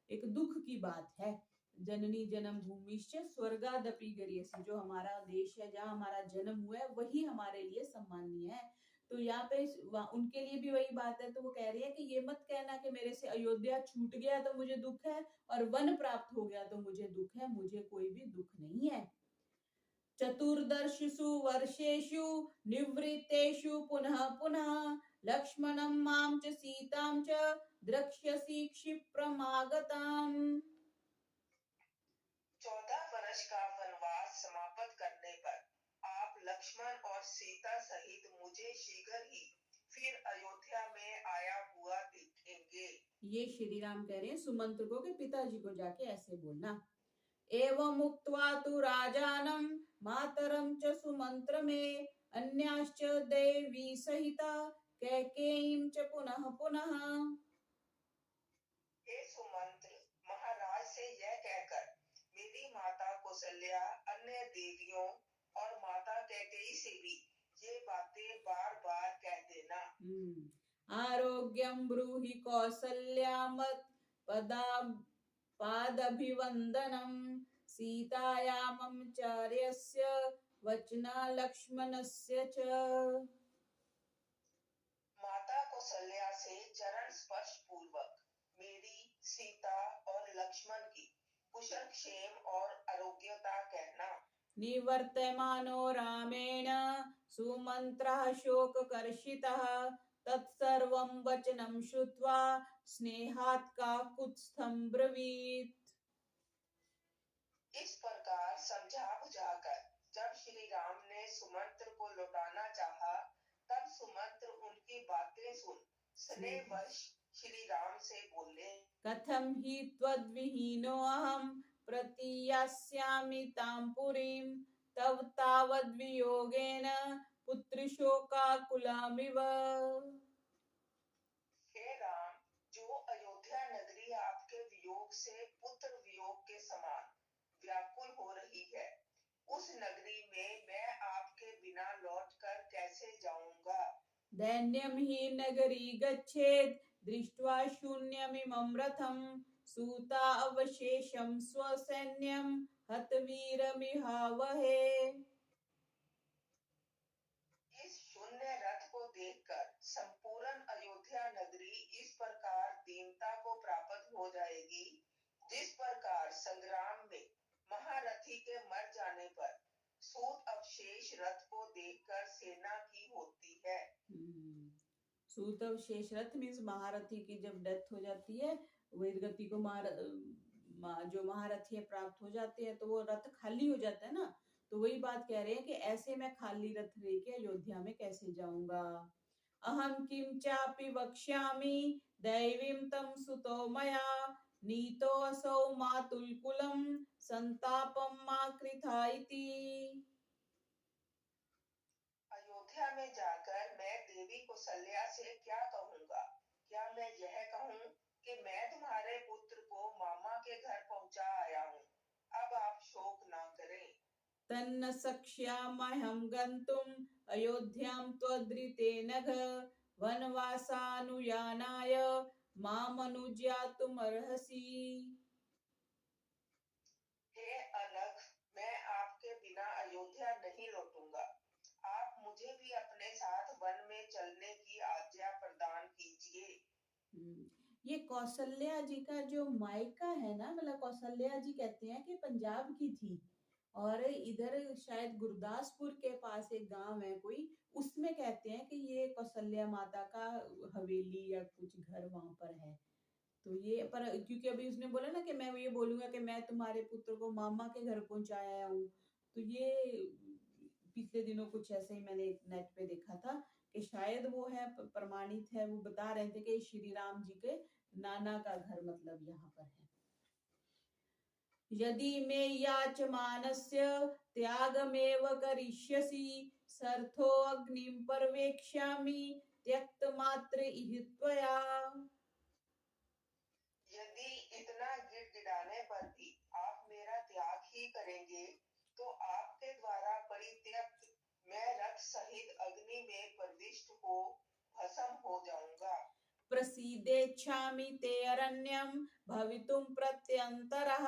एक दुख की बात है। जननी जन्म भूमिश्च स्वर्गादपि गरीयसी, जो हमारा देश है, जहाँ हमारा जन्म हुआ है, वही हमारे लिए सम्माननीय है। तो यहाँ पे उनके लिए भी वही बात है। तो वो कह रही है कि ये मत कहना कि मेरे से अयोध्या छूट गया तो मुझे दुख है और वन प्राप्त हो गया तो मुझे दुख है। मुझे कोई भी दुख नहीं है। चतुर्दशसु वर्षेषु निवृत्तेषु पुनः पुनः लक्ष्मणं मां च सीतां च द्रक्ष्यसि क्षिप्रमागताम्। 14 वर्ष का वनवास समाप्त करने पर आप लक्ष्मण और सीता सहित मुझे शीघ्र ही फिर अयोध्या में आया हुआ देखेंगे। ये श्री राम कह रहे हैं सुमंत्र को कि पिताजी को जाके ऐसे बोलना। एवं उक्त्वा तु राजानं मातरं च सुमंत्र में अन्याश्च देवी सहिता कैकेयीं च पुनः पुनः। हे सुमंत्र, महाराज से यह कहकर मेरी माता कौशल्या, अन्य देवियों और माता कैकेयी से भी ये बातें बार बार कह देना। आरोग्यं ब्रूहि कौसल्यामत् पादभिवंदनम् सीतायां मम चार्यस्य वचना लक्ष्मणस्य च। माता कौशल्या से चरण स्पर्श पूर्वक मेरी, सीता और लक्ष्मण की कुशल क्षेम और आरोग्यता कहना। निवर्तमानो रामेण सुमन्त्रः शोककर्षितः तत्सर्वं वचनं श्रुत्वा स्नेहात् काकुत्स्थं ब्रवीत्। इस प्रकार समझा बुझाकर जब श्री राम ने सुमंत्र को लौटाना चाहा, तब सुमंत्र उनकी बातें सुन स्नेहवश श्री राम से बोले, कथं हि त्वद्विहीनो अहं प्रतीयास्यामि तां पुरीं तव तावद्वियोगेन पुत्रशोकाकुलामिव। हे राम, जो अयोध्या नगरी आपके वियोग से पुत्र वियोग के समान व्याकुल हो रही है, उस नगरी में मैं आपके बिना लौटकर कैसे जाऊंगा। दैन्यं हि नगरी गच्छेत् दृष्ट्वा शून्यमिमं रथं सूता अवशेषं स्वसैन्यं हतवीर मिहावहे। इस शून्य रथ को देखकर संपूर्ण अयोध्या नगरी इस प्रकार दीनता को प्राप्त हो जाएगी, जिस प्रकार संग्राम में महारथी के मर जाने पर सूत अवशेष रथ को देखकर सेना की होती है। सूत अवशेष रथ मीन्स महारथी की जब डेथ हो जाती है, वीरगति को जो महारथी है प्राप्त हो जाते हैं, तो वो रथ खाली हो जाता है ना। तो वही बात कह रहे हैं कि ऐसे मैं खाली रथ लेके अयोध्या में कैसे जाऊंगा। अहम किम चापि वक्ष्यामि दैवीं तम सुतो मया नीतो असौ मातुलकुलम संतापम मा कृथा इति। अयोध्या में जाकर मैं देवी कौशल्या से क्या कहूंगा? क्या मैं यह कहूं कि मैं तुम्हारे पुत्र को मामा के घर पहुंचा आया हूं, अब आप शोक ना करें। तन्न शक्ष्याम्यहं गन्तुम् अयोध्यां त्वदृतेन घ वनवासानुयानाय मामनुज्ञातुमर्हसि। हे अनघ, मैं आपके बिना अयोध्या नहीं लौटूंगा। आप मुझे भी अपने साथ वन में चलने की आज्ञा प्रदान कीजिए। ये कौशल्या जी का जो मायका है ना, मतलब कौशल्या जी कहते हैं कि पंजाब की थी, और इधर शायद गुरदासपुर के पास एक गांव है कोई, उसमें कहते हैं कि ये कौशल्या माता का हवेली या कुछ घर वहां पर है। तो ये पर क्योंकि अभी उसने बोला ना कि मैं ये बोलूंगा कि मैं तुम्हारे पुत्र को मामा के घर पहुंचाया हूँ, तो ये पिछले दिनों कुछ ऐसे ही मैंने नेट पे देखा था कि शायद वो है, प्रमाणित है। वो बता रहे थे कि श्री राम जी के नाना का घर मतलब यहाँ पर है। यदि मे याचमानस्य त्यागमेव करिष्यसि सर्थो अग्निं पर्यवेक्ष्यामि त्यक्तमात्र इह त्वया। यदि इतना गिड़गिड़ाने पर भी आप मेरा त्याग ही करेंगे, तो आपके द्वारा परित्यक्त मैं रथ सहित अग्नि में प्रविष्ट हो भस्म हो जाऊंगा। प्रसीदेच्छामि ते अरण्यं भवितुं प्रत्यन्तरः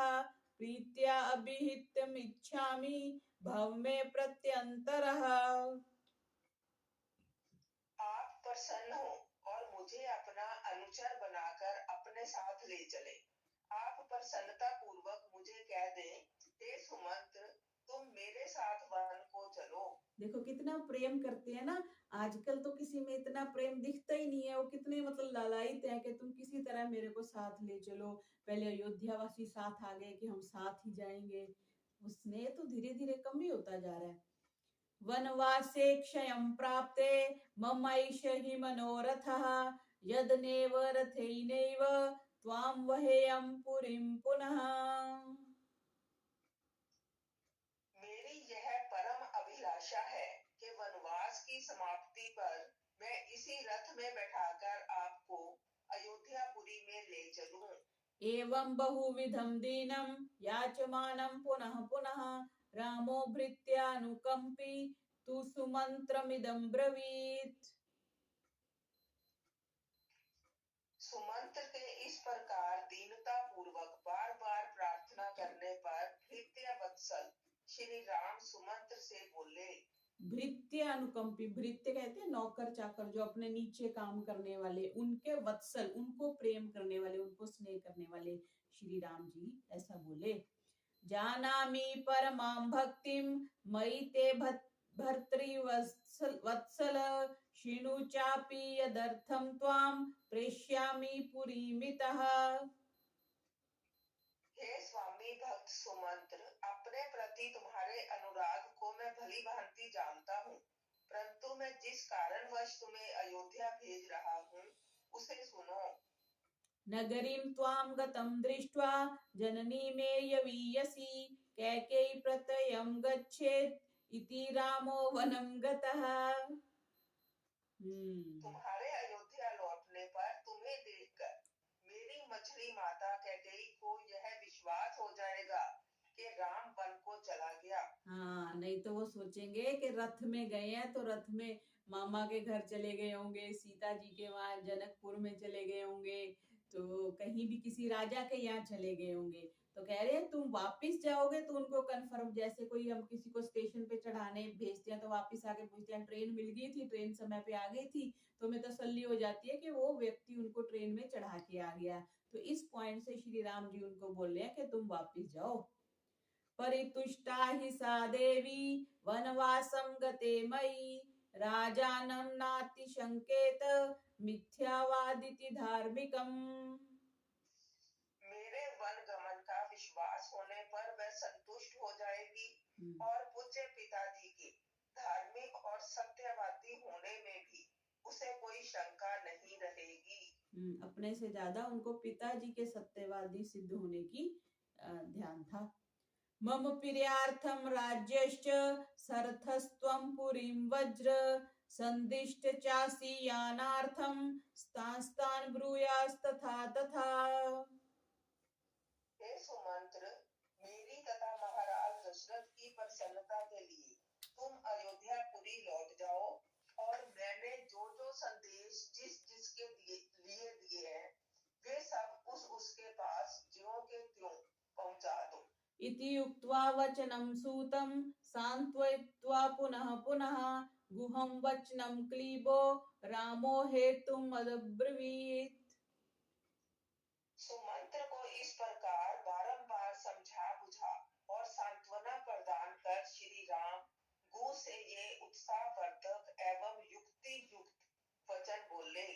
प्रीत्या अभिहितमिच्छामि भव मे प्रत्यन्तरः। आप प्रसन्न हो और मुझे अपना अनुचर बनाकर अपने साथ ले चले। आप प्रसन्नता पूर्वक मुझे कह दें, हे सुमंत्र, तुम मेरे साथ वन को चलो। देखो कितना प्रेम करते हैं ना। आजकल तो किसी में इतना प्रेम दिखता ही नहीं है। वो कितने मतलब लालायित है कि तुम किसी तरह मेरे को साथ ले चलो। पहले अयोध्या वासी साथ आ गए कि हम साथ ही जाएंगे, वो स्नेह तो धीरे धीरे कम ही होता जा रहा है। वनवासे क्षयं प्राप्ते ममैष हि मनोरथः यदनेव रथेनैव त्वां वहेयं पुरीं पुनः। मेरी यह परम अभिलाषा है कि वनवास की समाप्ति पर मैं इसी रथ में बैठाकर आपको अयोध्यापुरी में ले चलूं। एवं बहुविधं दीनं याचमानं पुनः पुनः रामो भृत्यानुकंपी तु सुमंत्रमिदं ब्रवीत्। सुमंत्र के इस प्रकार दीनता पूर्वक बार बार प्रार्थना करने पर भृत्य वत्सल श्री राम सुमंत्र से बोले। भृत्य अनुकंपी, भृत्य कहते हैं नौकर चाकर जो अपने नीचे काम करने वाले, उनके वत्सल, उनको प्रेम करने वाले, उनको स्नेह करने वाले श्री राम जी ऐसा बोले। जानामि परमां भक्तिं मयि ते भर्तृवत्सल वत्सल शिणु चापि यदर्थं त्वां प्रेष्यामि पुरीमितः। हे स्वामी भक्त सुमंत्र, अपने प्रति तुम्हारे अनुराग को मैं भली भांति जानता हूँ, परंतु मैं जिस कारणवश तुम्हें अयोध्या भेज रहा हूँ उसे सुनो। नगरीं त्वां गतं दृष्ट्वा जननी मे यवीयसी कैकेयी प्रत्ययं गच्छेत् इति रामो वनं गतः। तुम्हारे अयोध्या लौटने पर तुम्हें देखकर मेरी मछली माता कैकेयी को यह विश्वास हो जाएगा कि राम वन को चला गया। हाँ, नहीं तो वो सोचेंगे कि रथ में गए हैं तो रथ में मामा के घर चले गए होंगे, सीता जी के वहां जनकपुर में चले गए होंगे, तो कहीं भी किसी राजा के यहाँ चले गए होंगे, तो कह रहे हैं तुम वापिस जाओगे, तो उनको कंफर्म, जैसे कोई हम किसी को स्टेशन पे चढ़ाने भेजते हैं तो वापिस आके पूछते हैं ट्रेन मिल गई थी, ट्रेन समय पे आ गई थी, तो हमें तसल्ली हो जाती है कि वो व्यक्ति उनको ट्रेन में चढ़ा के आ गया। तो इस पॉइंट से श्री राम जी उनको बोल रहे हैं कि तुम वापिस जाओ। परितुष्टा हि सा देवी वनवासं गते मयि राजानं नातिशंकेत मिथ्यावादिति धार्मिकम्। मेरे वन गमन का विश्वास होने पर वह संतुष्ट हो जाएगी और पूज्य पिताजी के धार्मिक और सत्यवादी होने में भी उसे कोई शंका नहीं रहेगी। अपने से ज्यादा उनको पिताजी के सत्यवादी सिद्ध होने की ध्यान था। मम प्रियार्थम राज्यश्च सर्थस्त्वं पुरीं वज्र संदिष्ट चासी यानार्थम स्तान ब्रूयास्तथा तथा। हे सुमंत्र, मेरी तथा महाराज दशरथ की प्रसन्नता के लिए तुम अयोध्यापुरी लौट जाओ और मैंने जो जो संदेश जिस जिसके लिए दिए हैं वे सब उसके पास ज्यों के त्यों पहुंचा दो। इति उक्त्वा वचनं सूतं सांत्वयित्वा पुनः पुनः गुहं वचनं क्लीबो रामो हेतुम् अब्रवीत्। सुमंत्र को इस प्रकार बारंबार समझा बुझा और सांत्वना प्रदान कर श्री राम गु से ये उत्साहवर्धक एवं युक्ति युक्त वचन बोले।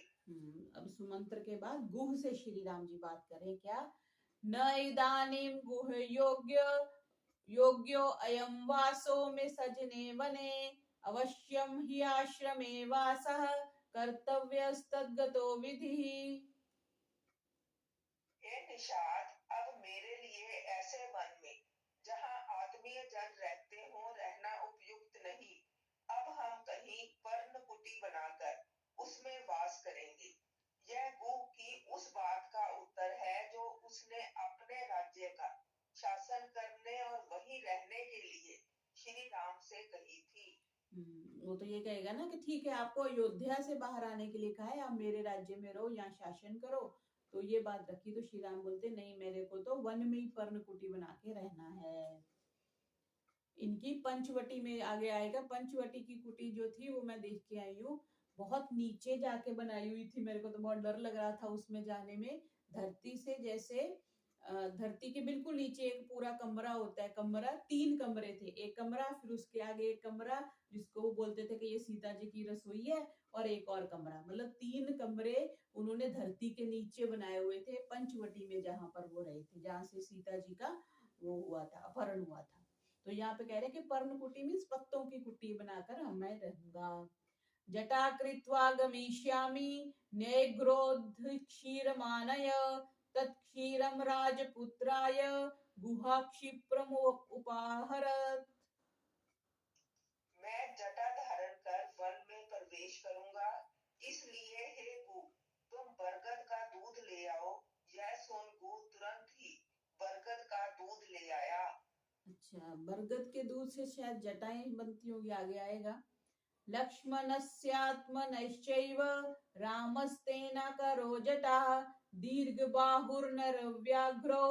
अब सुमंत्र के बाद गुह से श्री राम जी बात करें क्या? न इदानीं गुह योग्यो अयं वासो में सजने वने अवश्यम हि आश्रमे वासः कर्तव्यस्तद्गतो विधिः। हे निषाद, अब मेरे लिए ऐसे वन में जहाँ आत्मीय जन रहते हो रहना उपयुक्त नहीं। अब हम कहीं पर्णकुटी बनाकर उसमें वास करेंगे। यह गुह की उस बात का उत्तर है जो उसने अपने राज्य का शासन करने और वहीं रहने के लिए श्री राम से कही थी। वो तो ये कहेगा ना कि ठीक है, आपको अयोध्या से बाहर आने के लिए कहा है, आप मेरे राज्य में रहो, यहाँ शासन करो, तो ये बात रखी। तो श्री राम बोलते नहीं, मेरे को तो वन में ही पर्णकुटी बना के रहना है। इनकी पंचवटी में आगे आएगा, पंचवटी की कुटी जो थी वो मैं देख के आई हूँ, बहुत नीचे जाके बनाई हुई थी, मेरे को तो बहुत डर लग रहा था उसमें जाने में। धरती से जैसे धरती के बिल्कुल नीचे एक पूरा कमरा होता है, कमरा 3 कमरे थे, एक कमरा फिर उसके आगे एक कमरा जिसको वो बोलते थे कि ये सीता जी की रसोई है, और एक और कमरा, मतलब 3 कमरे उन्होंने धरती के नीचे बनाए हुए थे पंचवटी में, जहां पर वो रहे थे, जहां से सीता जी का वो हुआ था, अपहरण हुआ था। तो यहाँ पे कह रहे कि पर्णकुटी मीन्स पत्तों की कुटी बनाकर मैं रहूंगा। जटा कृत्वा गमिष्यामि नेग्रोध क्षीरमानय तत्क्षीरम राजपुत्राय गुहा क्षिप्रम उपाहरत। मैं जटा धारण कर वन में प्रवेश करूंगा, इसलिए हे गु, तुम बरगद का दूध ले आओ। यह सुन गु तुरंत ही बरगद का दूध ले आया। अच्छा, बरगद के दूध से शायद जटाएं बनती होगी, आगे आएगा। लक्ष्मणस्यात्मनश्चैव रामस्तेन करो जटा दीर्घ बाहुर्नरव्याघ्रो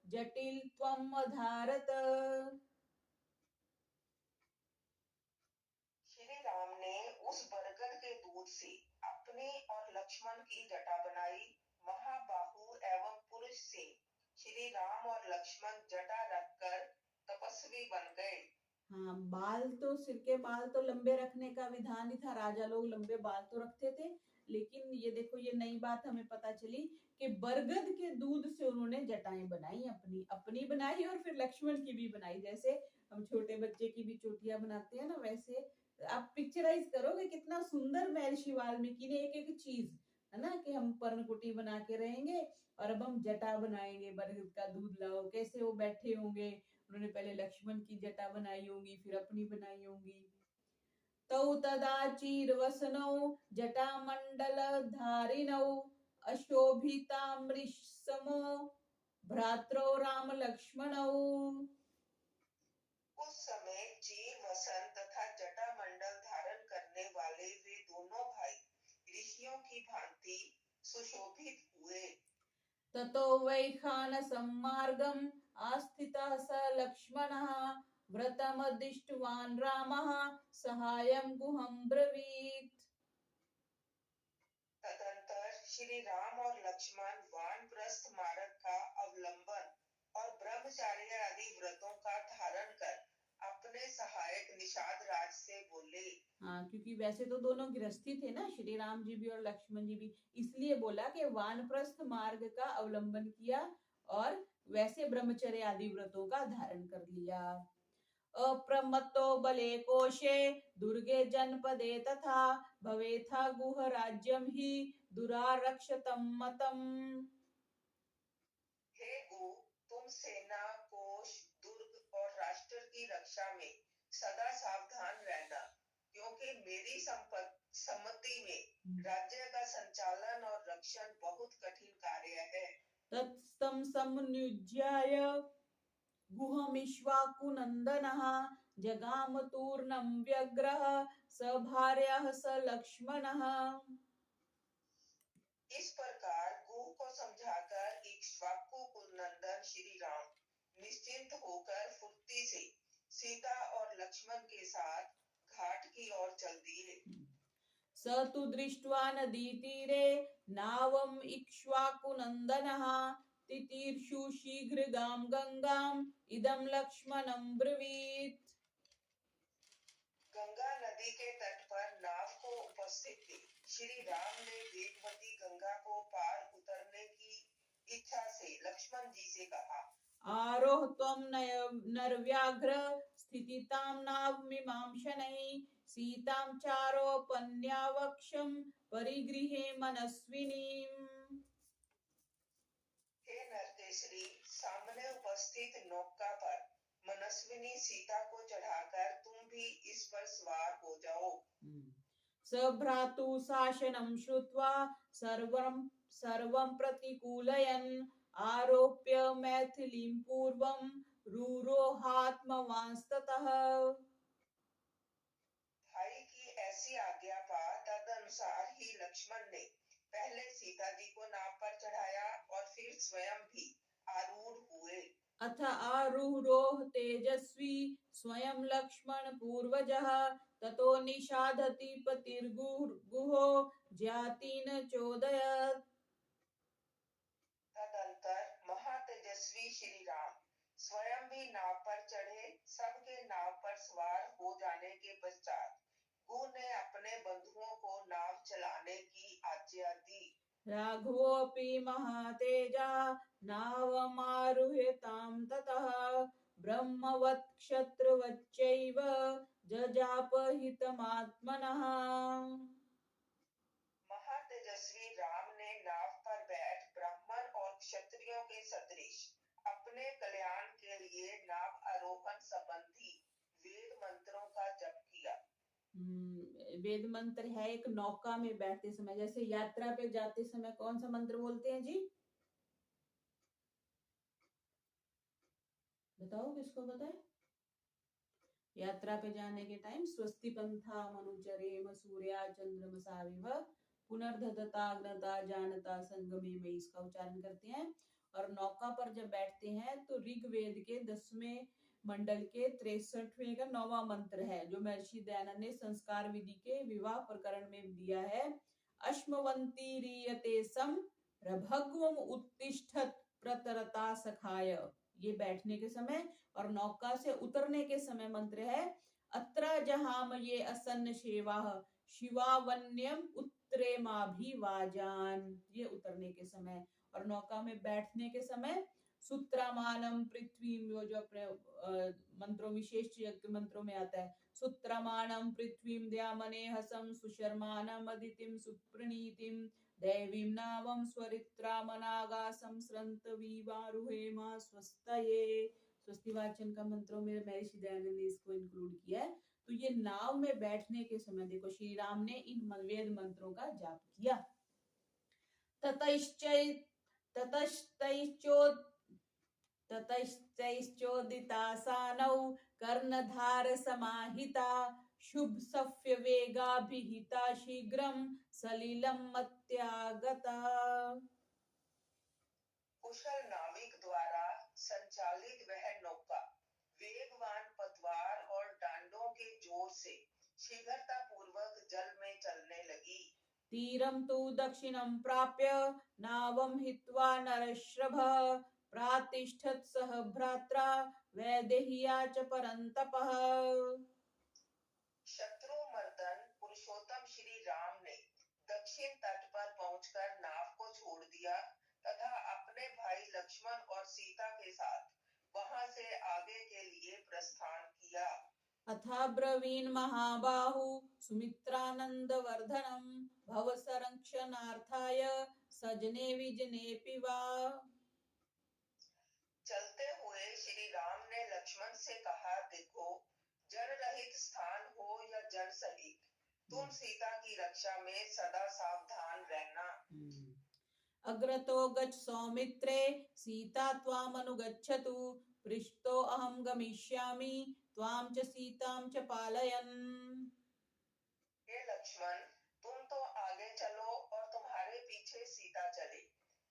जटिल त्वम् अधारत। श्री राम ने उस बरगद के दूध से अपनी और लक्ष्मण की जटा बनाई। महाबाहु एवं पुरुष से श्री राम और लक्ष्मण जटा रखकर तपस्वी बन गए। हाँ, बाल तो, सिर के बाल तो लंबे रखने का विधान ही था, राजा लोग लंबे बाल तो रखते थे, लेकिन ये देखो ये नई बात हमें पता चली कि बरगद के दूध से उन्होंने जटाएं बनाई, अपनी अपनी बनाई और फिर लक्ष्मण की भी बनाई। जैसे हम छोटे बच्चे की भी चोटियां बनाते हैं ना, वैसे आप पिक्चराइज करोगे कितना सुंदर महर्षि वाल्मीकि ने एक एक चीज, है ना, कि हम पर्णकुटी बना के रहेंगे और अब हम जटा बनाएंगे, बरगद का दूध लाओ, कैसे वो बैठे होंगे, उन्होंने पहले लक्ष्मण की जटा बनाई होगी, फिर अपनी बनाई होगी। तौ तदा चीरवसनौ जटा मंडल धारिणौ अशोभितामृषसमो भ्रातरो राम लक्ष्मणौ। उस समय चीर वसन तथा जटा मंडल धारण करने वाले वे दोनों भाई ऋषियों की भांति सुशोभित हुए। ततो वैखान सम्मार्गम् आस्थितः स लक्ष्मणः व्रतमदिष्टवान् रामः सहायं गुहं ब्रवीत्। तदंतर श्री राम और लक्ष्मण वानप्रस्थ मार्ग का अवलंबन और ब्रह्मचार्य आदि व्रतों का धारण कर अपने सहायक निषाद राज से बोले। हाँ, क्योंकि वैसे तो दोनों गृहस्थी थे ना, श्री राम जी भी और लक्ष्मण जी भी, इसलिए बोला कि वानप्रस्थ मार्ग का अवलंबन किया और वैसे ब्रह्मचर्य आदि व्रतों का धारण कर लिया। अप्रमत्तो बले कोशे दुर्गे जनपदे तथा भवेथा गुह राज्यम ही दुरारक्षतम मतम। हे गो, तुम सेना, कोष, दुर्ग और राष्ट्र की रक्षा में सदा सावधान रहना, क्योंकि मेरी सम्मति में राज्य का संचालन और रक्षण बहुत कठिन कार्य है। तत्सम समनुज्याय गुहमिश्वाकुनन्दनः जगाम तूर्णं व्यग्रः स भार्यः स लक्ष्मणः। इस प्रकार गुह को समझाकर इक्ष्वाकु कुलनंदन श्री राम निश्चिंत होकर फुर्ती से सीता और लक्ष्मण के साथ घाट की ओर चल दिए। स तु दृष्ट्वा नदीतीरे नावम् इक्ष्वाकुनन्दनः तितीर्षु शीघ्रगां गंगाम् इदं लक्ष्मणं ब्रवीत्। गंगा नदी के तट पर नाव को उपस्थित थे श्री राम ने वेगवती गंगा को पार उतरने की इच्छा से लक्ष्मण जी से कहा। आरोह त्वं नरव्याघ्र स्थितितां नावमिमां शनैः सीतां चारोपन्यावक्षं परिगृहे मनस्विनीम्। हे नरकेसरी, सामने उपस्थित नौका पर मनस्विनी सीता को चढ़ाकर तुम भी इस पर सवार हो जाओ। सभ्रातु शासनं श्रुत्वा सर्वं प्रतिकूलयन् आरोप्य मैथिलीं पूर्वं रूरोहात्मवांस्ततः। भाई की ऐसी आज्ञा पा तदनुसार ही लक्ष्मण ने पहले सीता जी को नाव पर चढ़ाया और फिर स्वयं भी आरूढ़ हुए। अथ आरूरोह तेजस्वी स्वयं लक्ष्मण पूर्वजः ततो निषादति पतिर्गुहो ज्यातीन चोदयत्। तदंतर महातेजस्वी श्री राम स्वयं भी नाव पर चढ़े। सबके नाव पर सवार हो जाने के पश्चात गुह ने अपने बंधुओं को नाव चलाने की आज्ञा दी। राघवोऽपि महातेजा नावमारुह्य तां ततः ब्रह्मवत् क्षत्रवच्चैव जजाप हितमात्मनः। महातेजस्वी राम ने नाव पर बैठ ब्राह्मण और क्षत्रियों के सदृश अपने कल्याण के लिए नाव आरोहण संबंधी वेद मंत्रों का जप किया। वेद मंत्र है एक नौका में बैठते समय, जैसे यात्रा पे जाते समय कौन सा मंत्र बोलते हैं जी, बताओ किसको पता है? यात्रा पे जाने के टाइम स्वस्ति पंथा मनुचरेम सूर्या चंद्रमसाविव पुनर्धता जानता संगमे में इसका उच्चारण करते हैं। और नौका पर जब बैठते हैं तो ऋग्वेद के 10वें मंडल के 63वें का 9वां मंत्र है जो महर्षि दयानंद ने संस्कार विधि के विवाह प्रकरण में दिया है। अश्मवंती रीयते सम रभग्वम उत्तिष्ठत प्रतरता सखाय, ये बैठने के समय। और नौका से उतरने के समय मंत्र है अत्र जहाम ये असन्न सेवा शिवावन्यम उत्तरे माभिवाजान, ये उतरने के समय। और नौका में बैठने के समय सूत्रमानम पृथ्वी, जो अपने मंत्रों विशेष मंत्रों में आता है, सूत्रमानम पृथ्वीम द्यामने हसम सुशर्मानम अदितिम सुप्रणीतिम दैवीं नावम स्वरित्रामनागासम स्रंत विवारुहे मा स्वस्तये। स्वस्ति वाचन का मंत्रों में महर्षि दयानंद ने इसको इंक्लूड किया है। तो ये नाव में बैठने के समय देखो श्री राम ने इन वेद मंत्रों का जाप किया। ततश्चोदिता सानौ कर्णधार समाहिता शुभ सफ्य वेगाभिहिता शीघ्रं सलिलं मत्यागता। कुशल नाविक द्वारा संचालित वह नौका वेगवान पतवार और डांडों के जोर से शीघ्रता पूर्वक जल में चलने लगी। तीरं तु दक्षिणं प्राप्य नावं हित्वा नरश्रभः प्रातिष्ठत् सह भ्रात्रा वैदेह्या च परन्तपः। शत्रु मर्दन पुरुषोत्तम श्री राम ने दक्षिण तट पर पहुंचकर नाव को छोड़ दिया तथा अपने भाई लक्ष्मण और सीता के साथ वहां से आगे के लिए प्रस्थान किया। अथाब्रवीन् महाबाहु सुमित्रानन्दवर्धनं भव संरक्षणार्थाय सजने विजनेऽपि वा। चलते हुए श्री राम ने लक्ष्मण से कहा, देखो, जन रहित स्थान हो या जन सहित, तुम सीता की रक्षा में सदा सावधान रहना। अग्रतो गच्छ सौमित्रे सीता त्वामनुगच्छतु पृष्ठतो अहं गमिष्यामि त्वां च सीतां च पालयन्। हे लक्ष्मण, तुम तो आगे चलो और तुम्हारे पीछे सीता चले।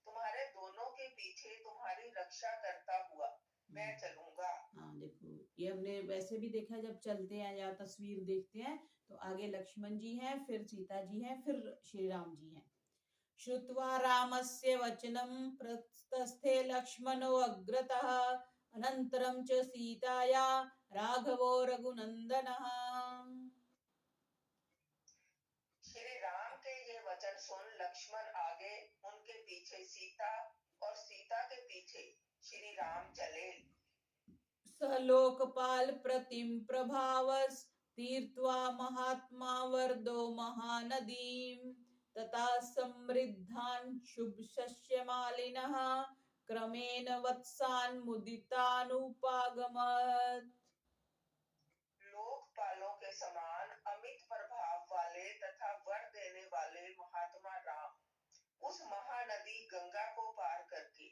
तुम्हारे दोनों के पीछे तुम्हारी रक्षा करता हुआ मैं चलूंगा। हाँ देखो, ये हमने वैसे भी देखा, जब चलते हैं या तस्वीर देखते हैं तो आगे लक्ष्मण जी हैं, फिर सीता जी हैं, फिर श्री राम जी हैं। श्रुत्वा रामस्य वचनं प्रतस्थे लक्ष्मणो अग्रतः अनन्तरं च सीताया राघवो रघुनंदनः। श्री राम के ये वचन सुन लक्ष्मण आगे, उनके पीछे सीता और सीता के पीछे श्री राम चले। स लोकपाल प्रतिम प्रभावस तीर्त्वा महात्मा वर्दो महानदीं तथा समृद्धान् शुभ शस्यमालिनः क्रमेण वत्सान् मुदितानुपागमत्। लोकपालों के समान अमित प्रभाव वाले तथा वर देने वाले महात्मा राम उस महानदी गंगा को पार करके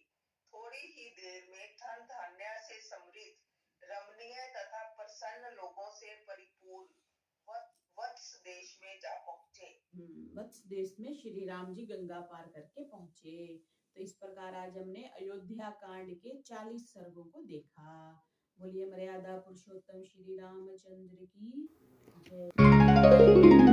थोड़ी ही देर में धन धान्य से समृद्ध रमणीय तथा प्रसन्न लोगों से परिपूर्ण वत्स देश में जा पहुंचे। वत्स देश में श्री राम जी गंगा पार करके पहुंचे। तो इस प्रकार आज हमने अयोध्या कांड के 40 सर्गों को देखा। बोलिए मर्यादा पुरुषोत्तम श्री रामचंद्र की जय।